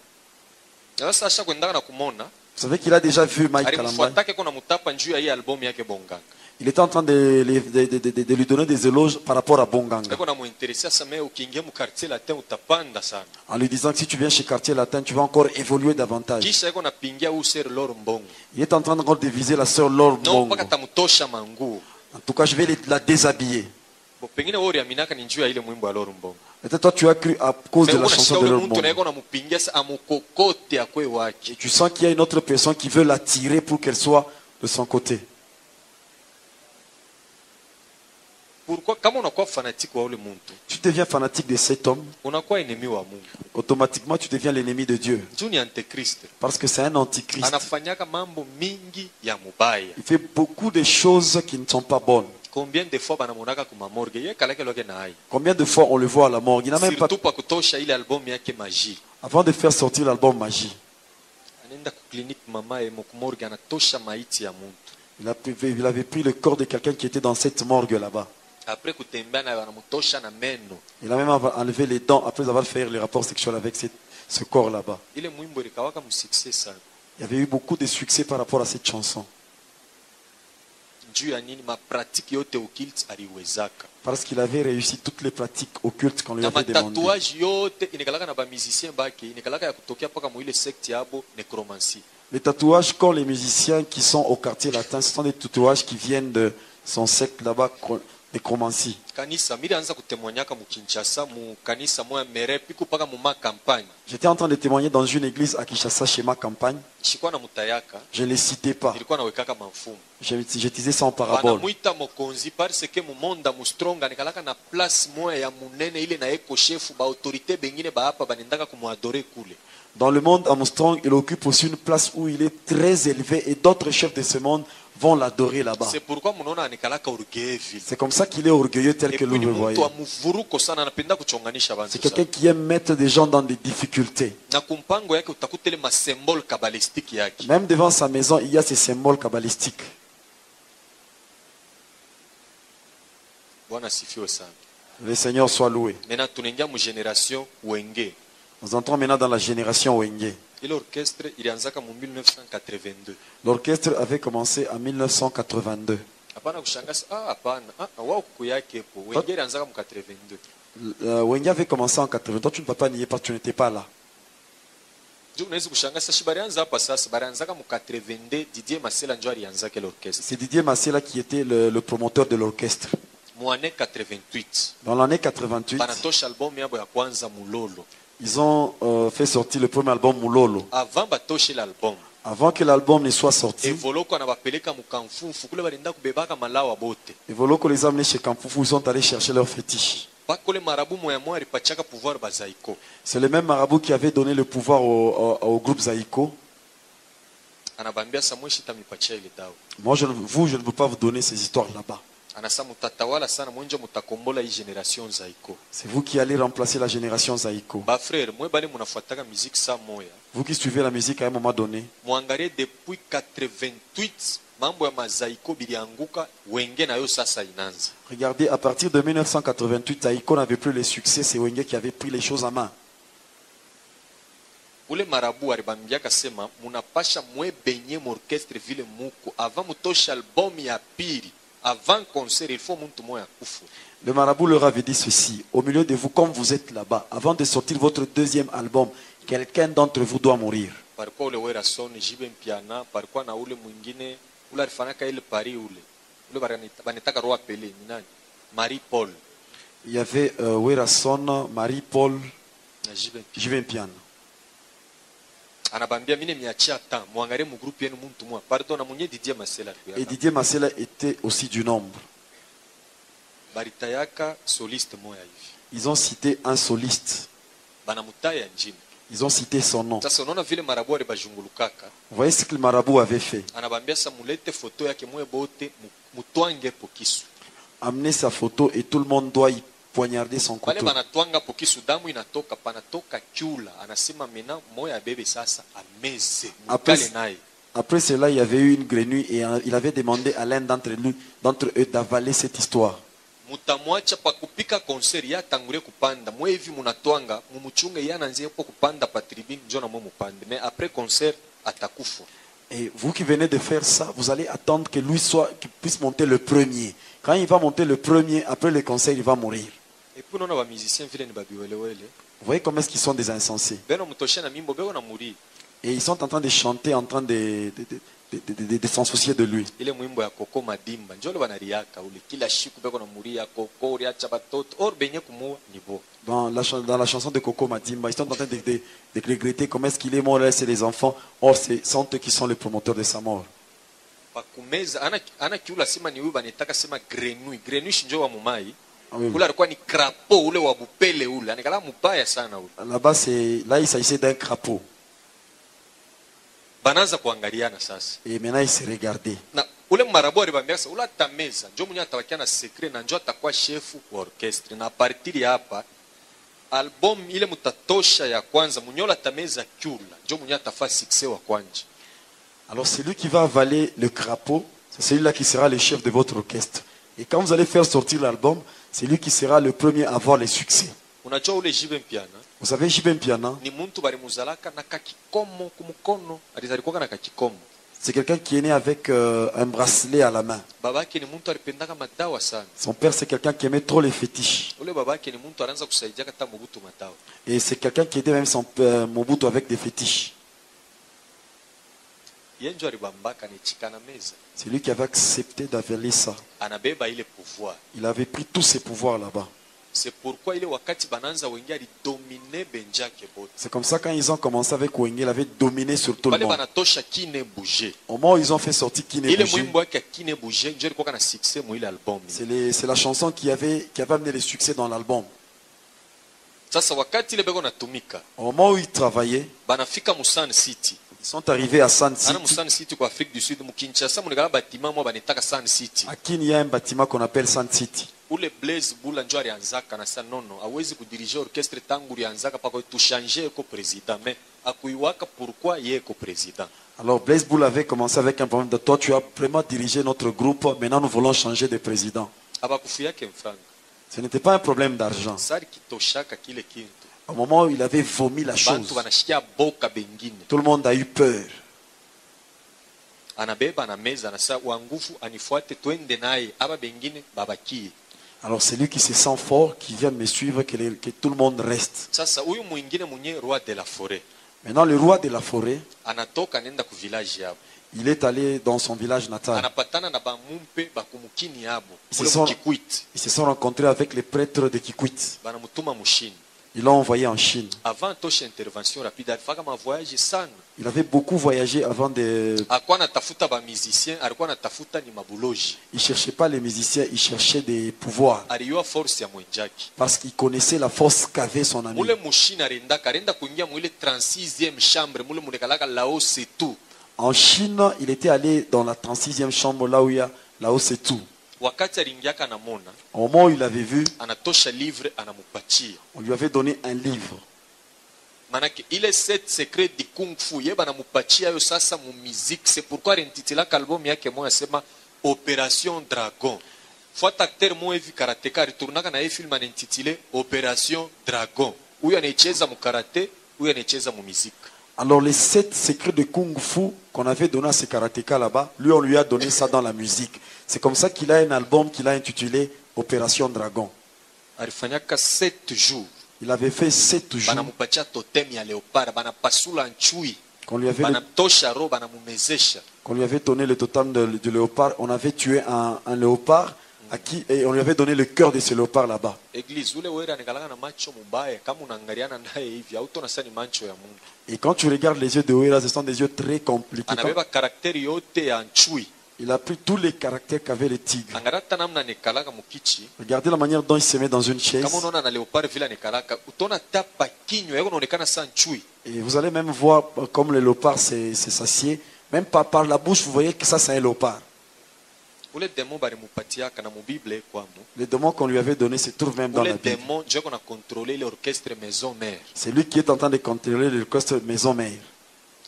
Sasa asha kwenda na kumona. Vous savez qu'il a déjà vu Mike Kalamba. Alimfuatake kuna mutapa njuu ya hii album yake Bonganga. Il était en train de lui donner des éloges par rapport à Bonganga. Eko na muinteresse sasa mais ukiingia mu quartier latin utapanda sana. En lui disant que si tu viens chez Quartier Latin, tu vas encore évoluer davantage. Kisha eko na pingia usere Lord Mbongo. Il est en train encore de viser la sœur Laure No Mbongo. mpaka tamutosha manguo. En tout cas, je vais la déshabiller. Bo pengine wewe uliaminaka ni njuu ya ile mwimbo wa Lord Mbongo. Peut-être toi, tu as cru à cause de la chanson de Laure muntu Mbongo. naeko na mupingia sa amukokote akwe wake. Et tu sens qu'il y a une autre personne qui veut l'attirer pour qu'elle soit de son côté. Pourquoi kama unakuwa fanatique wa ule muntu, Tu deviens fanatique de cet homme, unakuwa ennemi wa Mungu. automatiquement tu deviens l'ennemi de Dieu. Juu ni antichrist. Parce que c'est un antichrist. Anafanyaka mambo mingi ya mubaya. Il fait beaucoup de choses qui ne sont pas bonnes. Combien de fois banamonaka kuma morgue ye kalake loke na hai. Combien de fois on le voit à la morgue? Il n'a même pas... Surtout pa kutosha ile album yake Magie. Avant de faire sortir l'album Magie, Anaenda ku clinique mama ye morgue anatosha maiti ya muntu. il avait pris le corps de quelqu'un qui était dans cette morgue là-bas. Après kutembea na wanamtosha na meno. Il a même enlevé les dents après avoir fait les rapports sexuels avec ce corps là-bas. Ile mwimbo likawaka musuccès sana. Il y avait eu beaucoup de succès par rapport à cette chanson. Juu ya nini ma pratique yote occulte aliwezaka. Parce qu'il avait réussi toutes les pratiques occultes qu'on lui Na avait demandées. tatouage yote inikalaka na ba musicien baki inikalaka ya kutokea paka mu ile secte yabo necromancy. Les tatouages, quand les musiciens qui sont au quartier latin, ce sont des tatouages qui viennent de son secte là-bas, nécromancie. Kanisa mili anza kutemonyaka mu Kinshasa mu kanisa moya merepi kupaka mu ma campagne. J'étais en train de témoigner dans une église à Kinshasa chez ma campagne. Shikuwa na mutayaka Je ne les citais pas. ilikuwa nawekaka mafumu. Je disais ça en parabole. Banamuita mokonzi parce que mu monde mu strong anikalaka na place moya ya munene ile na eko chef ba autorité bengine ba hapa banendaka kumuadore kule. Dans le monde Armstrong, il occupe aussi une place où il est très élevé et d'autres chefs de ce monde vont l'adorer là-bas. C'est pourquoi munaona anikalaka orgueilleux. C'est comme ça qu'il est orgueilleux tel Et que puis nous ni le mtu voyons. wa muvuruko sana anapenda kuchonganisha bantu. C'est quelqu'un qui aime mettre des gens dans des difficultés. Na kumpango yake utakutele ma symbole kabbalistique yake. Même devant sa maison, il y a ces symboles kabbalistiques. Bwana sifiwe sana. Le Seigneur soit loué. Maintenant tunaingia mu generation wenge. Nous entrons maintenant dans la génération Wenge. Ile orchestre ilianzaka mu 1982. L'orchestre avait commencé en 1982. Hapana kushangaza. Hapana. Wao kuku yake po. Wenge ilianzaka mu 82. Wenge avait commencé en 82. Toi, tu ne peux pas nier parce que tu n'étais pas là. Juu unaweza kushangaza shi barianza hapa sasa barianzaka mu 82 Didier Masela ndio alianzaka ile orchestre. C'est Didier Massela qui était le promoteur de l'orchestre. Mu année 88. Dans l'année 88, Banatosha album yabo ya kwanza Mulolo. ils ont fait sortir le premier album Moulolo. Avant batoshe l'album. Avant que l'album ne soit sorti, evoloko anabapeleka mukamfufu kule balenda kubebaka malawa bote et Voloko les a amenés chez Kamfoufou, ils sont allés chercher leur fétiche. pakole marabu moya moya alipachaka pouvoir bazaiko C'est le même marabout qui avait donné le pouvoir au groupe Zaïko. anabambia samweshi tamipachia ile dawa Moi, je ne peux pas vous donner ces histoires là-bas. anasa mutatawala sana mwenjo mutakombola hii generation zaiko C'est vous qui allez remplacer la génération Zaïko. ba frère mwe bale munafuataka musique sa moya Vous qui suivez la musique à un moment donné, muangalie depuis 88 mambo ya mazaiko bilianguka wenge nayo sasa inanza regardez, à partir de 1988, Zaïko n'avait plus les succès, c'est Wenge qui avait pris les choses en main. ule marabu alibambiaka sema munapasha mwe benye orchestre vile muko avant mutosha album ya pili avant concert il faut muntu moya kufu Le marabout leur avait dit ceci: au milieu de vous, comme vous êtes là-bas, avant de sortir votre deuxième album, quelqu'un d'entre vous doit mourir. palikuwa ule Werason Jibe Mpiana palikuwa na ule mwingine ule alifanaka ile pari ule banetaka roa pele ni nani Marie Paul Il y avait Werason, Marie-Paul, na Jibe Mpiana Jivempian. anabambia mine miachia ta muangalie mu groupe yenu muntu moya pardon na mwenye Didier Masela Et Didier Massela était aussi du nombre. baritayaka soliste moya hivi Ils ont cité un soliste. banamutaya njini Ils ont cité son nom. sasa unaona vile marabu alibajungulukaka Vous voyez ce que le marabout avait fait. anabambia sa mulete foto yake mwe bote mutwange pokisu Amener sa photo et tout le monde doit y poignarder son pale couteau. banatwanga pokisu damu inatoka panatoka kyula anasema mena moya abebe sasa ameze mukale Après, naye après cela, il y avait eu une grenouille et il avait demandé à l'un d'entre eux d'avaler cette histoire. mutamwacha pakupika konseri yatangule kupanda mwe hivi munatwanga mumuchunge yananzie po kupanda pa tribune njona mwe mupande mais après concert atakufa Et vous qui venez de faire ça, vous allez attendre que lui qu'il puisse monter le premier. Quand il va monter le premier, après le concert, il va mourir. et puis unaona bamusicien vile ni babiwelewele Vous voyez comment est-ce qu'ils sont des insensés. beno mutoshe na mimbo beko na muri Et ils sont en train de chanter, en train de s'en soucier de lui. ile mwimbo ya koko madimba njolo banariaka ule kila shiku beko na muri ya koko uliacha batoto or benye kumua nibo Dans la chanson de Coco Madimba, ils sont en train de regretter comment est-ce qu'il est mort, laisser les enfants. Or, ce sont eux qui sont les promoteurs de sa mort. pakumeza ana kiula sema ni huyu banetaka sema grenouille shinjo wa mumai Ah oui, ule alikuwa ni krapo ule wa bupele ule anikala mubaya sana ule là, il s'agissait d'un crapaud. banaanza kuangaliana sasa Et maintenant, il s'est regardé. na ule marabu alibambia sasa ule atameza njo mwenye atawakia na secret na njo atakuwa shefu wa orchestre na partiri hapa album ile mutatosha ya kwanza munyola atameza kyula njo mwenye atafaa succès wa kwanja Alors, celui qui va avaler le crapaud, c'est celui-là qui sera le chef de votre orchestre. Et quand vous allez faire sortir l'album, c'est lui qui sera le premier à avoir les succès. unajua ule Jibe Mpiana Vous savez, Jibem Piana, ni muntu balimuzalaka na kakikomo kumukono alizalikuwa na kakikomo c'est quelqu'un qui est né avec un bracelet à la main. babake ni muntu alipendaka madawa sana Son père, c'est quelqu'un qui aimait trop les fétiches. ule babake ni muntu anaanza kusaidia hata Mobutu madawa Et c'est quelqu'un qui aidait même son père, Mobutu avec des fétiches. yenjo alibambaka nichikana meza C'est lui qui avait accepté d'avaler ça. anabeba ile pouvoir Il avait pris tous ses pouvoirs là-bas. c'est pourquoi ile wakati bananza wengi alidomine benjake bote C'est comme ça quand ils ont commencé avec Wenge, il avait dominé sur tout le pale monde. banatosha kine bouger Au moment où ils ont fait sortir Kine ile Bouger, mwimbo yake ya kine bouger njo ilikuwa na succès mu ile album c'est la chanson qui avait amené le succès dans l'album. sasa wakati ile beko natumika Au moment où ils travaillaient, banafika mu Sun City ils sont arrivés à Sun ana mu City. Sun City kwa Afrique du Sud mu Kinshasa mulikala batima mwa banetaka Sun City À Kine, il y a un bâtiment qu'on appelle Sun City. ule Blaise Bula njo alianzaka na sa nono awezi kudirige orchestre tangu lianzaka pako tuchanger ko president mais akuiwaka pourquoi yeye ko president Alors Blaise Boule avait commencé avec un problème de toi, tu as vraiment dirigé notre groupe, maintenant nous voulons changer de président. abakufu yake mfranga Ce n'était pas un problème d'argent. sari kitoshaka kile kintu Au moment où il avait vomi la chose, bantu banashikia boka bengine tout le monde a eu peur. anabeba na meza na saa wa nguvu anifuate twende naye aba bengine babakie Alors c'est lui qui se sent fort, qui vient me suivre, que tout le monde reste. sasa huyu mwingine mwenye roi de la forêt Maintenant le roi de la forêt, anatoka nenda ku village yabo il est allé dans son village natal. anapatana na bamumpe bakumukini yabo Ils kule se sont- Kikwit Ils se sont rencontrés avec les prêtres de Kikwit. banamutuma mushini Ils l'ont envoyé en Chine. avant tosha intervention rapide alifaka mavoyage sana. Il avait beaucoup voyagé avant de... Alikuwa anatafuta ba musicien, alikuwa anatafuta ni mabuloji. Il ne cherchait pas les musiciens, il cherchait des pouvoirs. Aliyua force ya mwenjaki. Parce qu'il connaissait la force qu'avait son ami. Mule mushina arenda kuingia mwile 36e chambre, mule mulekalaka Lao Tzu. En Chine, il était allé dans la 36e chambre, là où il y a Lao Tzu. Wakati alingiaka anamona, Au moment où il avait vu, anatosha livre anamupatia. on lui avait donné un livre. Manake ile 7 secret di kung fu yeba anamupatia yo sasa mu musique. C'est pourquoi alintitila album yake moya sema Opération Dragon. Fuata acteur moya hivi karateka aliturnaka na hii film anintitile Opération Dragon. Huyu anaicheza mu karate, huyu anaicheza mu musique. Alors les 7 secrets de Kung Fu qu'on avait donné à ces karatékas là-bas, lui on lui a donné ça dans la musique. C'est comme ça qu'il a un album qu'il a intitulé Opération Dragon. Alifanyaka 7 jours. Il avait fait 7 jours Banamupatia totem ya leopard, banapasula nchui. qu'on lui avait, Banamtosha ro, banamumezesha. qu'on lui avait donné le totem de léopard. On avait tué un léopard à qui, et on lui avait donné le cœur de ce léopard là-bas. Église ule wera anikalaka na macho mubaya kama unaangaliana naye hivi hautona sasa ni macho ya Mungu. Et quand tu regardes les yeux de Ouéra, ce sont des yeux très compliqués. Anabeba karakteri yote ya nchui. Il a pris tous les caractères qu'avait le tigre. Angarata namna nikalaka mukichi. Regardez la manière dont il se met dans une chaise. Kama unaona na leopard vile nikalaka, utona tapa kinywa yako unaonekana sana nchui. Et vous allez même voir comme le léopard s'assied. Même par la bouche, vous voyez que ça c'est un léopard. Ule démon bali mupatiaka na mu Bible kwamo. Les démons qu'on lui avait donnés se trouvent même dans la Ule Bible. démon ndio kuna contrôler l'orchestre maison mère. C'est lui qui est en train de contrôler l'orchestre maison mère.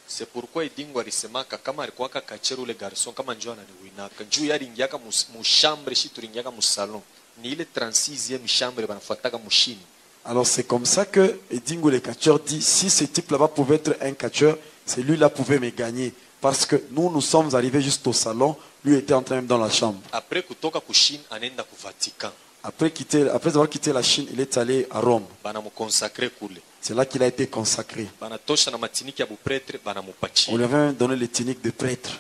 C'est pourquoi idingo alisemaka kama alikuwa kakachero ule garçon kama njoo ananiwinaka. Njoo yaringiaka mu chambre shi turingiaka mu salon. Ni ile 36e chambre banafuataka mushini. Alors c'est comme ça que Edingo le catcheur dit, si ce type là-bas pouvait être un catcheur, celui-là pouvait me gagner. Parce que nous sommes arrivés juste au salon, lui était en train même dans la chambre. Après kutoka kushini anenda ku Vatican. Après avoir quitté la Chine, il est allé à Rome. Banamukonsacre kule. C'est là qu'il a été consacré. Banatosha na matiniki ya bupretre banamupatia. On lui avait même donné les tuniques de prêtre.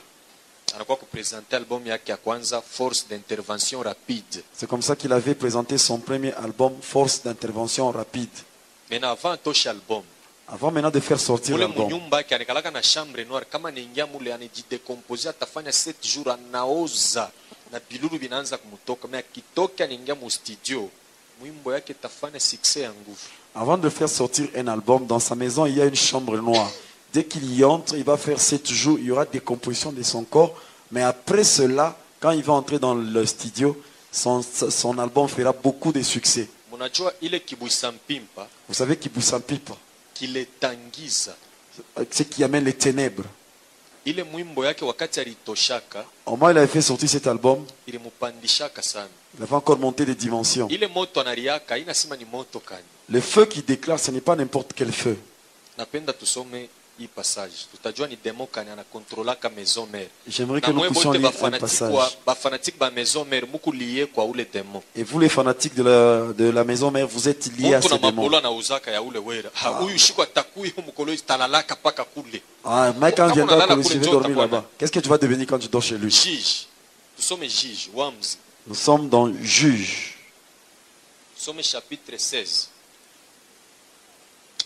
Anakuwa kupresenter album yake ya kwanza Force d'intervention rapide. C'est comme ça qu'il avait présenté son premier album, Force d'intervention rapide. Maintenant avant tosha album. Avant maintenant de faire sortir Mule l'album. munyumba yake anikalaka na chambre noire kama niingia mule anijidecomposer atafanya 7 jours anaoza na bilulu binaanza kumutoka mais akitoka aniingia mu studio mwimbo yake tafanya succès ya nguvu. Avant de faire sortir un album, dans sa maison, il y a une chambre noire. Dès qu'il y entre, il va faire 7 jours, il y aura des compositions de son corps. Mais après cela, quand il va entrer dans le studio, son album fera beaucoup de succès. Munajua ile kibuisa mpimpa Vous savez Kiboussa Pipa, kiletangiza ce qui amène les ténèbres. ile mwimbo yake wakati alitoshaka Au moment où il avait fait sortir cet album, ilimupandishaka sana. il avait encore monté des dimensions. Ile moto anariaka inasema ni moto kani. Le feu qui déclare, ce n'est pas n'importe quel feu. Napenda tusome hii passage. Tutajua ni demo kani anakontrolaka maison mère. J'aimerais que Na nous mwe puissions bote lire un bafanatique wa passage. bafanatique ba maison mère muku liye kwa ule demo. Et vous, les fanatiques de la maison mère, vous êtes liés à Mtu ces na démons. mabola na uzaka ya ule wera. Ha huyu shiko atakuyo mukolo talalaka paka kule. Ah, Mike, quand Kama viendra unalala que kule, je vais njoo dormir utakuwa là-bas. Qu'est-ce que tu vas devenir quand tu dors chez lui? Juge. Tusome juge Wamzi. Nous sommes dans Juge. Tusome chapitre 16.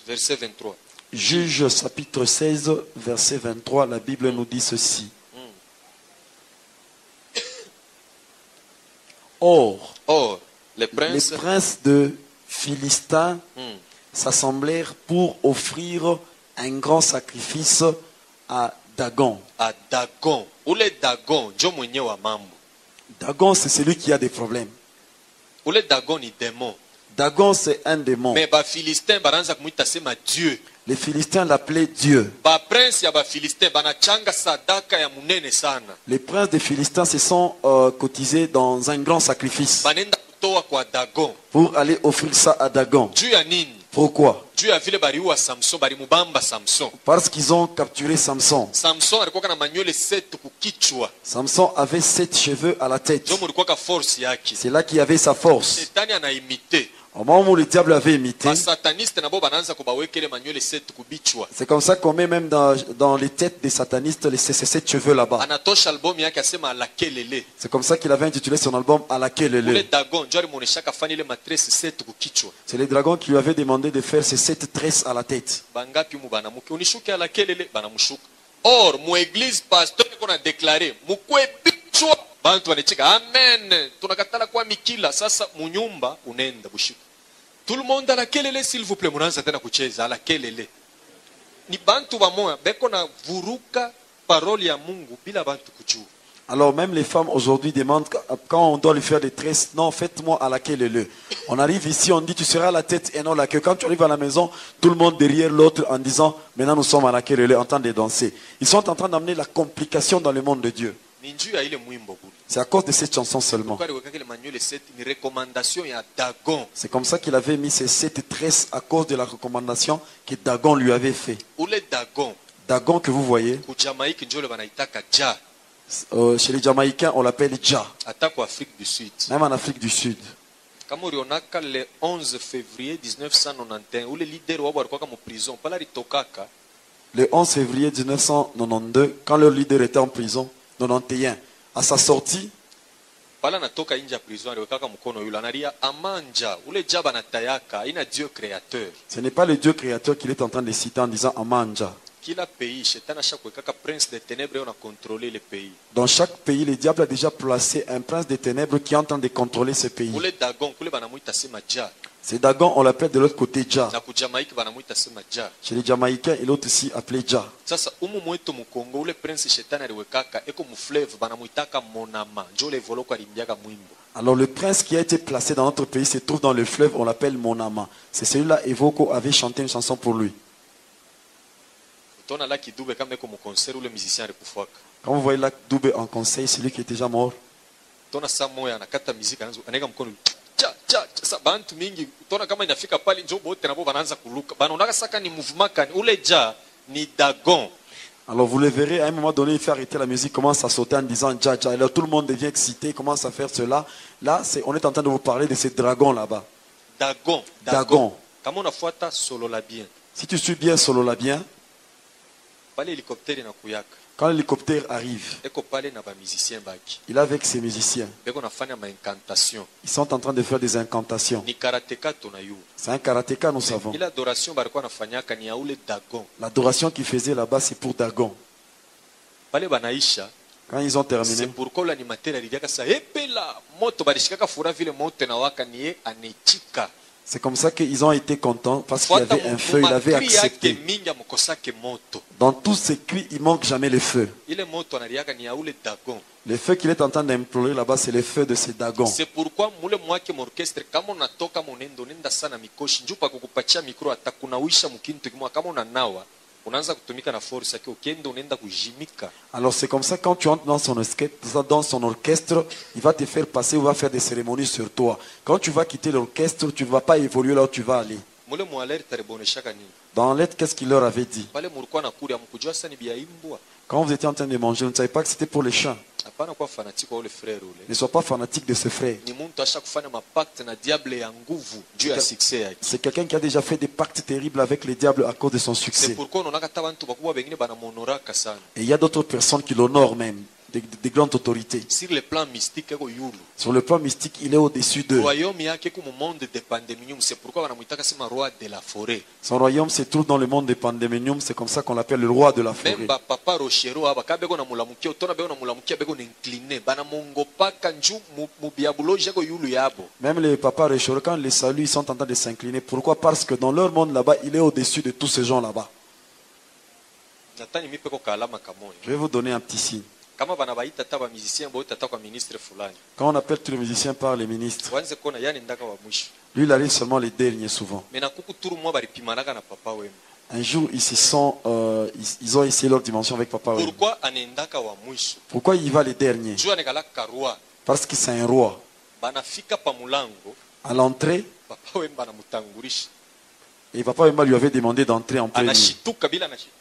Verset 23. Juge chapitre 16, verset 23, la Bible nous dit ceci. Or, Or, les les princes princes de Philistins Hmm. s'assemblèrent pour offrir un grand sacrifice à Dagon. à Dagon. Ule Dagon njo mwenye wa mambo. Dagon, c'est celui qui a des problèmes. Ule Dagon ni démon. Dagon, c'est un démon. Mais ba Philistin baranza kumuita sema Dieu. Les Philistins l'appelaient Dieu. Ba prince ya ba Philistin banachanga sadaka ya munene sana. Les princes des Philistins se sont cotisés dans un grand sacrifice Banenda kutoa kwa Dagon. pour aller offrir ça à Dagon. Juu ya nini? Pourquoi? Juu ya vile baliua Samson, balimubamba Samson. Parce qu'ils ont capturé Samson. Samson alikuwa na manywele 7 kukichwa. Samson avait 7 cheveux à la tête. Ndio mulikuwa ka force yake. C'est là qu'il avait sa force. Shetani anaimite. Au moment où le diable avait imité, basataniste nabo banaanza kubawekele manywele 7 kubichwa. c'est comme ça qu'on met même dans les têtes des satanistes ces 7 cheveux là-bas. Anatosha album yake asema alakelele. C'est comme ça qu'il avait intitulé son album À laquelle Ule le. dagon njari muoneshaka fani ile matresse 7 kukichwa. C'est les dragons qui lui avaient demandé de faire ces 7 tresses à la tête. Bangapi mu banamuke unishuke alakelele banamushuka. Or mu église pasteur kuna déclarer mukwe bichwa. Bantu wanachika amen. Tunakatala kwa mikila sasa munyumba unenda bushiku. Tout le monde à la kelele s'il vous plaît munaanza tena kucheza à la kelele. Ni bantu bamoya beko na vuruka parole ya Mungu bila bantu kujua. Alors même les femmes aujourd'hui demandent quand on doit lui faire des tresses, non, faites-moi à laquelle le. On arrive ici, on dit tu seras à la tête et non la queue. Quand tu arrives à la maison, tout le monde derrière l'autre en disant maintenant nous sommes à laquelle le, en train de danser. Ils sont en train d'amener la complication dans le monde de Dieu. Ni njuu ya ile mwimbo kule. C'est à cause de cette chanson seulement. Kwa wekaka ile manuel 7 ni recommandation ya Dagon. C'est comme ça qu'il avait mis ces 7 tresses à cause de la recommandation que Dagon lui avait fait. Ule Dagon Dagon que vous voyez, ku Jamaïque njoo le banaitaka Ja. chez les Jamaïcains on l'appelle Jah, Hata kwa Afrique du Sud. même en Afrique du Sud. Kama ulionaka le 11 février 1991 ule leader wao alikuwa mu prison pala litokaka. Le 11 février 1992, quand leur leader était en prison, 91, à sa sortie, Pala natoka nje ya prison aliwekaka mkono yule analia amanja ule Ja banatayaka ina Dieu créateur. ce n'est pas le Dieu créateur qu'il est en train de citer en disant Amanja. Kila pays shetani ashakuwekaka prince des ténèbres on a contrôlé le pays. Dans chaque pays, le diable a déjà placé un prince des ténèbres qui est en train de contrôler ce pays. Ule Dagon kule banamuita sema Ja. C'est Dagon, on l'appelle de l'autre côté Jah. Na ku Jamaïque banamuita sema Ja. Chez les Jamaïcains, il est aussi appelé Jah. Sasa umu mwetu mukongo ule prince shetani aliwekaka eko mu fleuve banamuitaka monama njo le voloko alimbiaka mwimbo. Alors le prince qui a été placé dans notre pays se trouve dans le fleuve, on l'appelle Monama. C'est celui-là, Evoko avait chanté une chanson pour lui. Tona Lucky Dube kama eko mu concert ule musicien alikufuaka. Quand vous voyez là Doubé en conseil, celui qui est déjà mort, Tona saa moya anakata muziki anaanza anaweka mkono cha cha sasa bantu mingi tona kama inafika pale njo bote nabo banaanza kuluka. Banaonaka saka ni mouvement kani ule Ja ni Dagon. alors vous le verrez, à un moment donné, il fait arrêter la musique, commence à sauter en disant Jah, Jah. Alors tout le monde devient excité, commence à faire cela. Là, on est en train de vous parler de ces dragons là-bas. Dagon. Dagon. Kama unafuata solo la bien. Si tu suis bien solo là bien, Pale hélicoptère inakuyaka. quand l'hélicoptère arrive, Eko pale na ba musicien baki. il est avec ses musiciens. Beko nafanya ma incantation. Ils sont en train de faire des incantations. Ni karateka tonayu. C'est un karatéka, nous savons. Ile adoration balikuwa nafanyaka ni ya ule Dagon. L'adoration qu'ils faisaient là-bas, c'est pour Dagon. Pale banaisha Quand ils ont c'est terminé, pourquoi l'animateur alidiaka sa epela moto balishikaka fura vile moto na waka niye anechika. c'est comme ça qu'ils ont été contents parce qu'il y avait un feu, il avait accepté. mingi amukosake moto. Dans tous ces cris, il manque jamais le feu. Ile moto analiaka ni ya ule Dagon. Le feu qu'il est en train d'implorer là-bas, c'est le feu de ces Dagons. C'est pourquoi mule mwake morchestre kama unatoka monendo nenda sana mikoshi njupa kukupatia mikro atakunawisha mkintu kimwa kama unanawa unaanza kutumika na force yake ukienda unaenda kujimika. Alors c'est comme ça, quand tu entres dans son orchestre, il va te faire passer, il va faire des cérémonies sur toi. Quand tu vas quitter l'orchestre, tu ne vas pas évoluer là où tu vas aller. Mule mwaleri tariboneshaka nini? Dans l'aide, qu'est-ce qu'il leur avait dit? Pale mulikuwa nakuri amkujua sana bia imbwa. Quand vous étiez en train de manger, vous ne savez pas que c'était pour les chants. Hapana kwa fanatiko ule frère ule. Ne sois pas fanatique de ce frère. Ni muntu ashakufanya mapacte na diable ya nguvu juu ya succès yake. C'est quelqu'un qui a déjà fait des pactes terribles avec le diable à cause de son C'est succès. pourquoi unaona hata bantu bakubwa bengine banamuhonoraka sana. Et il y a d'autres personnes qui l'honorent même, des grandes autorités. Sur le plan mystique eko yulu. Sur le plan mystique, il est au-dessus d'eux. Royaume yake ku monde de pandeminium, c'est pourquoi wanamuitaka sema roi de la forêt. Son royaume se trouve dans le monde des pandémonium, c'est comme ça qu'on l'appelle le roi de la forêt. Même papa Rochero aba kabeko na mulamukia utona beko na mulamukia beko na incliné bana mongo paka nju mu biabologie ko yulu yabo. Même les papas Réchoré, quand les saluent, ils sont en train de s'incliner. Pourquoi? Parce que dans leur monde là-bas, il est au-dessus de tous ces gens là-bas. Natani mipeko kalama kamoya. Je vais vous donner un petit signe. Kama bana baita taba musicien bo tata kwa ministre fulani. Quand on appelle tous les musiciens par les ministres, Wanze kona yani ndaka wa mwisho. lui, il arrive seulement les derniers souvent. Mena kuku turu mwa bari pimanaka na papa wenu. Un jour, ils ont essayé leur dimension avec papa. Wemba. Pourquoi anendaka wa mwisho? Pourquoi il va les derniers? Jua nekala karua. Parce que c'est un roi. Banafika pa mulango, À l'entrée, papa wenu banamutangulisha. et papa Wemba lui avait demandé d'entrer en premier. Anashituka bila anashituka.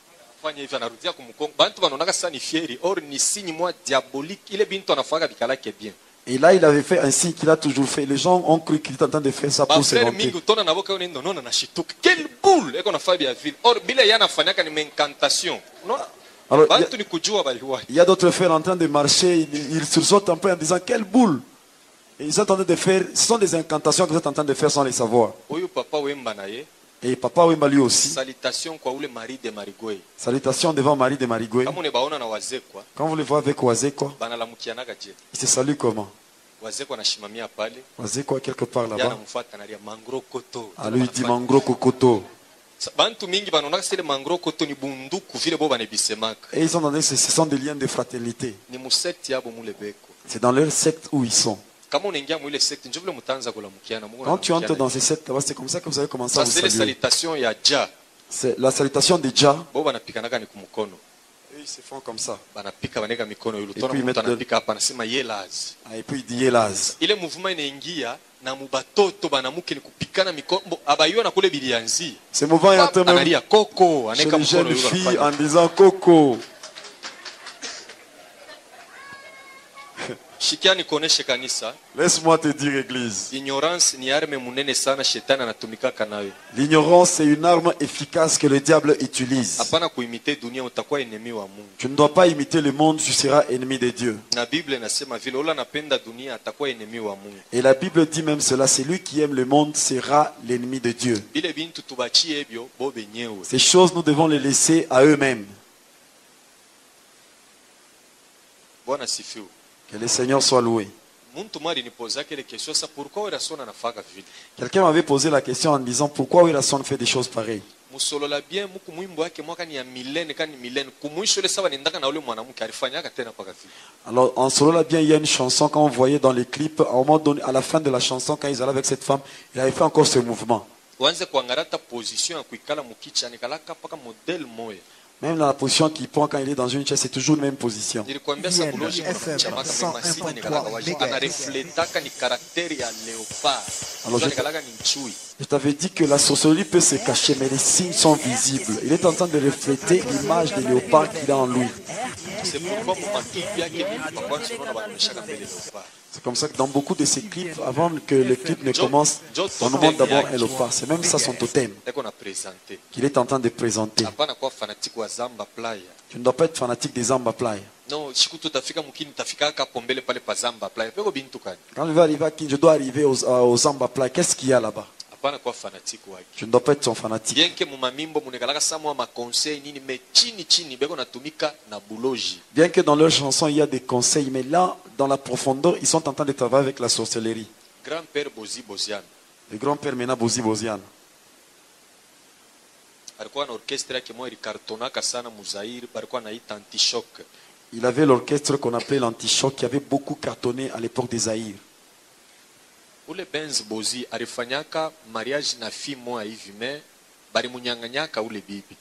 Fanya hivi anarudia kumkongo. Bantu banaonaka sana ni fieri or ni signe mwa diabolique. Ile bintu anafaka bikalake bien. Et là, il avait fait ainsi qu'il a toujours fait. Les gens ont cru qu'il était en train de faire ça pour se bafrere vanter. mingi utona na boka unendo nona na shituka quelle boule eko na fabi ya vile or bila yana fanyaka ni incantation unaona Alors, bantu ni kujua baliwahi il y a d'autres frères en train de marcher, ils sursautent un peu en disant quelle boule. Et ils sont en train de faire, ce sont des incantations que vous êtes en train de faire sans les savoir. huyu papa wemba na ye Et Papa Wemba lui aussi. salutation kwa ule Marie de Marigwe Salutations devant Marie de Marigwe. kama unebaona na wazekwa Quand vous les voyez avec Wazekwa, banalamukianaga je ils se saluent comment? wazekwa anashimamia pale Wazekwa quelque part yana là-bas. mfuata nalia mangro koto À lui il dit Mangro Kokoto. bantu mingi banaonaka sile mangro koto ni bunduku vile bo banebisemaka Et ils ont donné, ce sont des liens de fraternité. ni musekti yabo mule beko C'est dans leur secte où ils sont. kama unaingia mwile sekti njo vile mutaanza kulamukiana Mungu Quand tu entres analamukiana. dans ces sectes là-bas, c'est comme ça que vous allez commencer à vous Sasa ile saluer. salutation ya ja C'est la salutation de Jah. bo banapikanaka ni kumukono Et ils se font comme ça. banapika baneka mikono yulu Et tona puis ils mtu mettent anapika hapa anasema yelaz Ah, et puis il dit Yelaz. ile mouvement inaingia na mubatoto banamuke ni kupikana mikono bo, abayuwa na kule bilianzi Ce mouvement est en train même analia koko chez aneka les mkono jeunes yulu filles anafanya. en disant Coco. shikiani kuoneshe kanisa Laisse-moi te dire, Église. ignorance ni arme munene sana shetani anatumikaka nayo L'ignorance, c'est une arme efficace que le diable utilise. hapana kuimite dunia utakuwa enemi wa Mungu Tu ne dois pas imiter le monde, tu seras ennemi de Dieu. na Biblia inasema vile ule anapenda dunia atakuwa enemi wa Mungu Et la Bible dit même cela, celui qui aime le monde sera l'ennemi de Dieu. bile bintu tubachie ebyo bo benyewe Ces choses, nous devons les laisser à eux-mêmes. bwana sifiwe Que le Seigneur soit loué. muntu mwali nipozake ile kesho sa pourquoi irasona nafaka vile Quelqu'un m'avait posé la question en disant pourquoi Wilson fait des choses pareilles. musolola bien muku mwimbo wake mwaka ni ya milene kani milene kumwisho ile sawa nendaka na ule mwanamke alifanyaka tena paka vile Alors, en solo là bien, il y a une chanson, quand on voyait dans les clips, à un moment donné, à la fin de la chanson, quand ils allaient avec cette femme, il avait fait encore ce mouvement. uanze kuangalia hata position ya kuikala mukicha nikalaka paka model moya Même dans la position qu'il prend quand il est dans une chaise, c'est toujours la même position. nilikwambia sabuloji chamaka masini nikalaka waji anarefletaka ni karakteri ya leopard Alors, je- nikalaka ni chui Je t'avais dit que la sorcellerie peut se cacher, mais les signes sont visibles. Il est en train de refléter l'image de léopard qu'il a en lui. c'est pourquoi mumakipi yake mingi pakwanza unaona wanaonyeshaka mbele leopard C'est comme ça que dans beaucoup de ces clips, avant que le clip ne commence, on nous montre d'abord un léopard. C'est même ça son totem eko na presente qu'il est en train de présenter. hapana kuwa fanatiki wa zamba playa Tu ne dois pas être fanatique des Zamba Playa. no siku tutafika mukini tafika kapo mbele pale pa zamba playa peko bintu kani Quand je vais arriver à Kin, je dois arriver aux Zamba Playa. Qu'est-ce qu'il y a là-bas? hapana kuwa fanatiki wake Tu ne dois pas être son fanatique. bien que mumamimbo munekalaka samwa makonseil nini me chini chini beko natumika na buloji Bien que dans leurs chansons, il y a des conseils, mais là, dans la profondeur, ils sont en train de travailler avec la sorcellerie. grand-père bozi boziana Le grand-père Mena Bozi Bozian. alikuwa na orkestra yake moja ilikartonaka sana muzairi balikuwa naita antishok Il avait l'orchestre qu'on appelait l'Antichoc qui avait beaucoup cartonné à l'époque des Zaïre. ule benz bozi alifanyaka mariage na fi moya hivi me balimunyanganyaka ule bibi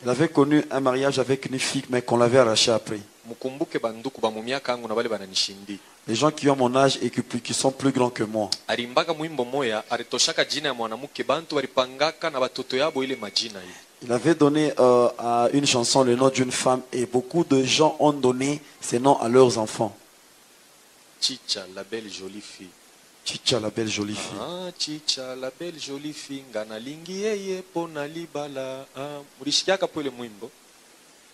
Il avait connu un mariage avec une fille, mais qu'on l'avait arraché après. mukumbuke banduku bamumiaka yangu na bale bananishindi Les gens qui ont mon âge et qui sont plus grands que moi. alimbaka mwimbo moya alitoshaka jina ya mwanamke bantu balipangaka na batoto yabo ile majina hivi Il avait donné à une chanson le nom d'une femme et beaucoup de gens ont donné ces noms à leurs enfants. chicha la belle jolie fille Chicha, la belle jolie fille. ah, chicha la belle jolie fille nga nalingi yeye po na libala mulishikiaka po ile mwimbo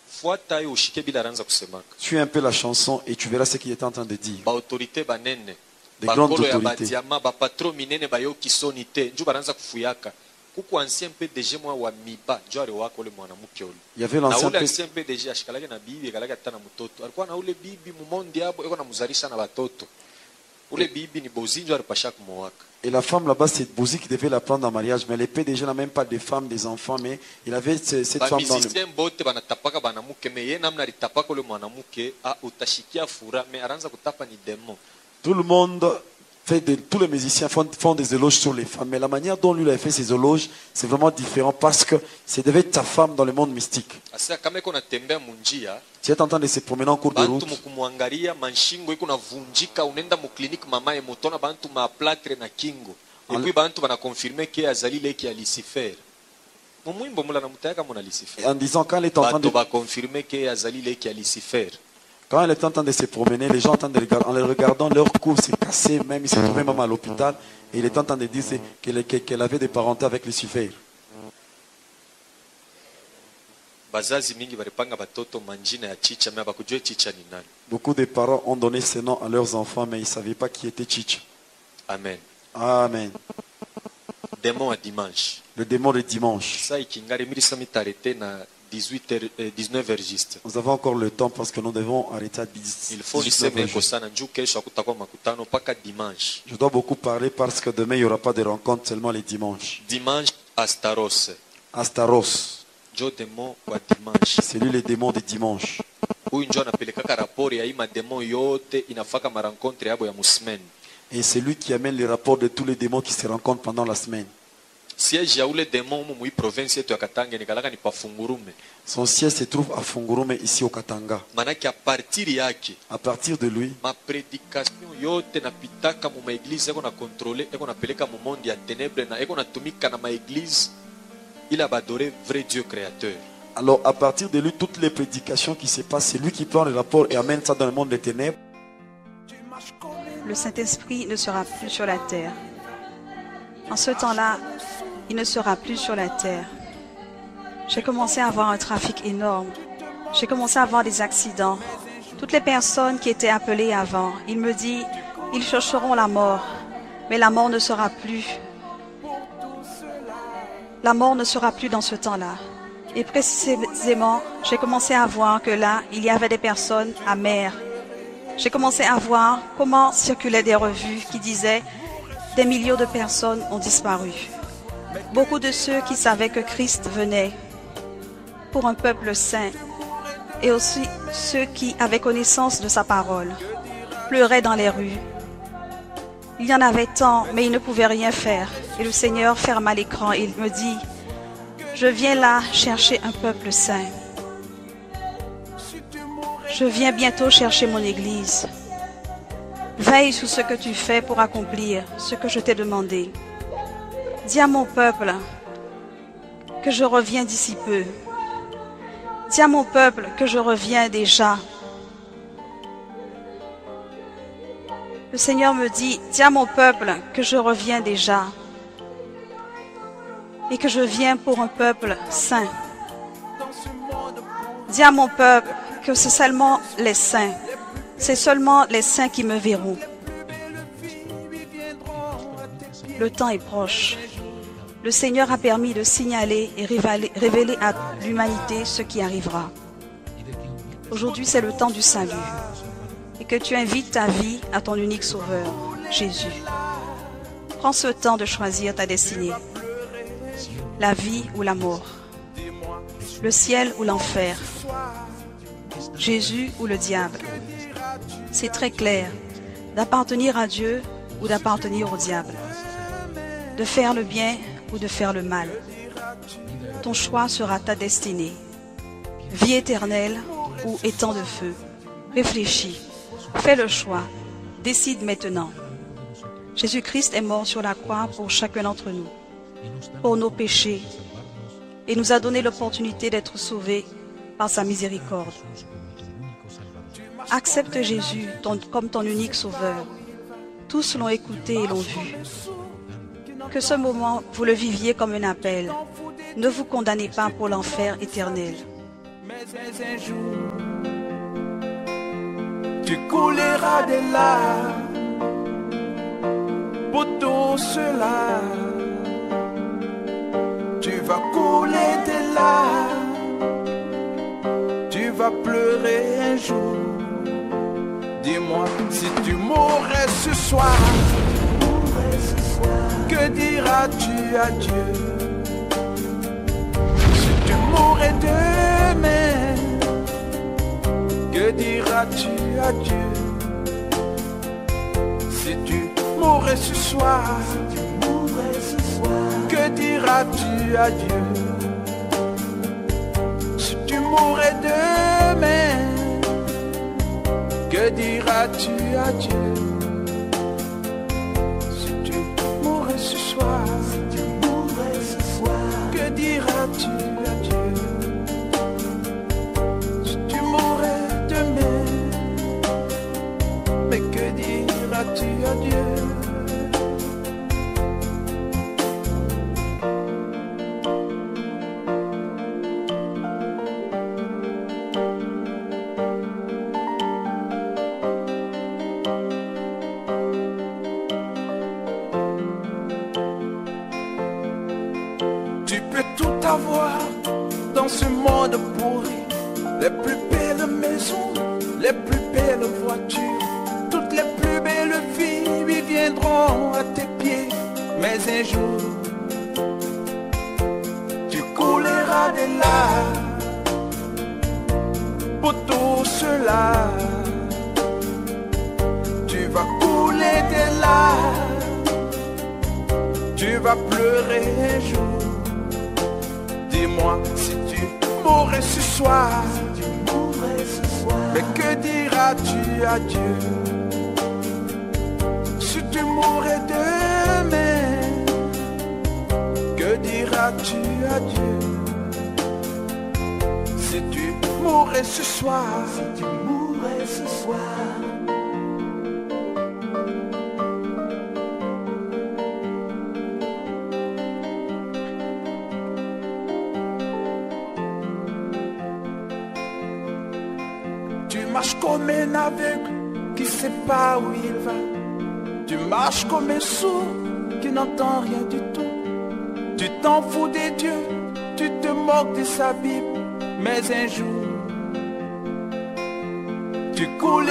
fuata yo ushike bila ranza kusemaka Suis un peu la chanson et tu verras ce qu'il était en train de dire. baautorité banene Des grandes bakolo ya autorités. badiama bapatro minene bayoki soni te njo baranza kufuyaka kuku ancien pdg mwa wa miba njo aliwaka ule mwanamke ule Il y avait na l'ancien ule P- ancien pdg ashikalake na bibi akalake hata na mtoto alikuwa na ule bibi mumondi abo eko namuzarisha na batoto ule bibi ni bozi njo alipasha kumowaka Et la femme là-bas, c'est Bouzi qui devait la prendre en mariage. Mais les PDG n'a même pas de femmes, des enfants, mais il avait cette femme dans le... bamisicien bote banatapaka banamuke me ye namna alitapaka ule mwanamke utashikia fura me aranza kutapa ni demo Tout le monde tous les musiciens font des éloges sur les femmes. Mais la manière dont lui il a fait ses éloges, c'est vraiment différent parce que c'est devait être ta femme dans le monde mystique. asa kama iko natembea munjia Tu es en train de se promener en cours de bantu route. mukumwangalia manshingo iko navunjika unaenda mukliniki mamaye mutona bantu maplatre na kingo epui bantu banakonfirme ke azalile eki ya Lucifer mumwimbo mula namutayaka muna Lucifer En disant quand elle est en train bantu de... bakonfirme ke azalile eki ya Lucifer Quand elle était en train de se promener, les gens en les regardant, leur cou s'est cassé, même ils se trouvaient même à l'hôpital. Et il était en train de dire qu'elle avait des parentés avec Lucifer. bazazi mingi balipanga batoto manjina ya chicha mais bakujue chicha ni nani. Beaucoup de parents ont donné ce nom à leurs enfants, mais ils ne savaient pas qui était Chicha. Amen. Amen. Démon à dimanche. Le démon de dimanche. Ça ikingari milisa mitarete na 19h juste. Nous avons encore le temps parce que nous devons arrêter à 10. Il faut niseme kosana njoo kesho akutakuwa makutano paka dimanche. Je dois beaucoup parler parce que demain il n'y aura pas de rencontre, seulement les dimanches. Dimanche Astaros. Astaros, Njo démon wa dimanche. c'est lui le démon de dimanche. Huyu njo anapelekaka rapori ya hii mademon yote inafaka marencontre yabo ya musmen. Et c'est lui qui amène les rapports de tous les démons qui se rencontrent pendant la semaine. Siège ya ule démon mu mui province yetu ya Katanga nikalaka ni pafungurume. Son siège se trouve à Fungurume, ici au Katanga. Manake a partir yake À partir de lui, ma prédication yote napitaka mu maeglise eko na contrôler eko napeleka mu monde ya ténèbres na eko natumika na maeglise il a adoré vrai Dieu créateur. alors à partir de lui, toutes les prédications qui se passent, c'est lui qui prend les rapports et amène ça dans le monde des ténèbres. Le Saint-Esprit ne sera plus sur la terre. En ce temps-là, il ne sera plus sur la terre. J'ai commencé à avoir un trafic énorme. J'ai commencé à avoir des accidents. Toutes les personnes qui étaient appelées avant, il me dit, ils chercheront la mort, mais la mort ne sera plus. La mort ne sera plus dans ce temps-là. Et précisément, j'ai commencé à voir que là, il y avait des personnes amères. J'ai commencé à voir comment circulaient des revues qui disaient des millions de personnes ont disparu. Beaucoup de ceux qui savaient que Christ venait pour un peuple saint et aussi ceux qui avaient connaissance de sa parole pleuraient dans les rues. Il y en avait tant, mais ils ne pouvaient rien faire. Et le Seigneur ferma l'écran et il me dit, je viens là chercher un peuple saint. Je viens bientôt chercher mon église. Veille sur ce que tu fais pour accomplir ce que je t'ai demandé. Dis à mon peuple que je reviens d'ici peu. Dis à mon peuple que je reviens déjà. Le Seigneur me dit, dis à mon peuple que je reviens déjà. Et que je viens pour un peuple saint. Dis à mon peuple que c'est seulement les saints. C'est seulement les saints qui me verront. Le temps est proche. Le Seigneur a permis de signaler et révéler à l'humanité ce qui arrivera. Aujourd'hui, c'est le temps du salut. Et que tu invites ta vie à ton unique sauveur, Jésus. Prends ce temps de choisir ta destinée. La vie ou la mort. Le ciel ou l'enfer. Jésus ou le diable. C'est très clair d'appartenir à Dieu ou d'appartenir au diable. De faire le bien ou de faire le mal. Ton choix sera ta destinée. Vie éternelle ou étang de feu. Réfléchis. Fais le choix. Décide maintenant. Jésus-Christ est mort sur la croix pour chacun d'entre nous, pour nos péchés, et nous a donné l'opportunité d'être sauvés par sa miséricorde. Accepte Jésus comme ton unique sauveur. Tous l'ont écouté et l'ont vu. Que ce moment, vous le viviez comme un appel. Ne vous condamnez pas pour l'enfer éternel. Mais un jour, tu couleras des larmes pour tout cela. Tu vas couler des larmes, tu vas pleurer un jour. Dis-moi, si tu mourrais ce soir, que diras-tu à Dieu? Si tu mourrais demain, que diras-tu à Dieu? Si tu mourrais ce soir, que diras-tu à Dieu? Si tu mourrais demain, que diras-tu à Dieu? Si tu mourrais ce soir, que diras-tu à Dieu? Si tu mourrais demain, tu as Dieu. Tu peux tout avoir dans ce monde pourri, les plus belles maisons, les plus belles voitures, toutes les plus belles filles viendront à tes pieds. Mais un jour, tu couleras des larmes pour tout cela. Tu vas couler des larmes, tu vas pleurer un jour. Dis-moi si tu mourrais ce soir, mais que diras-tu à Dieu? Si tu mourrais demain, que diras-tu à Dieu? Si tu mourrais ce soir, tu marches comme un aveugle qui sait pas où il va. Tu marches comme un sourd qui n'entend rien du tout. Tu t'en fous des dieux, tu te moques de sa Bible. Mais un jour, tu coules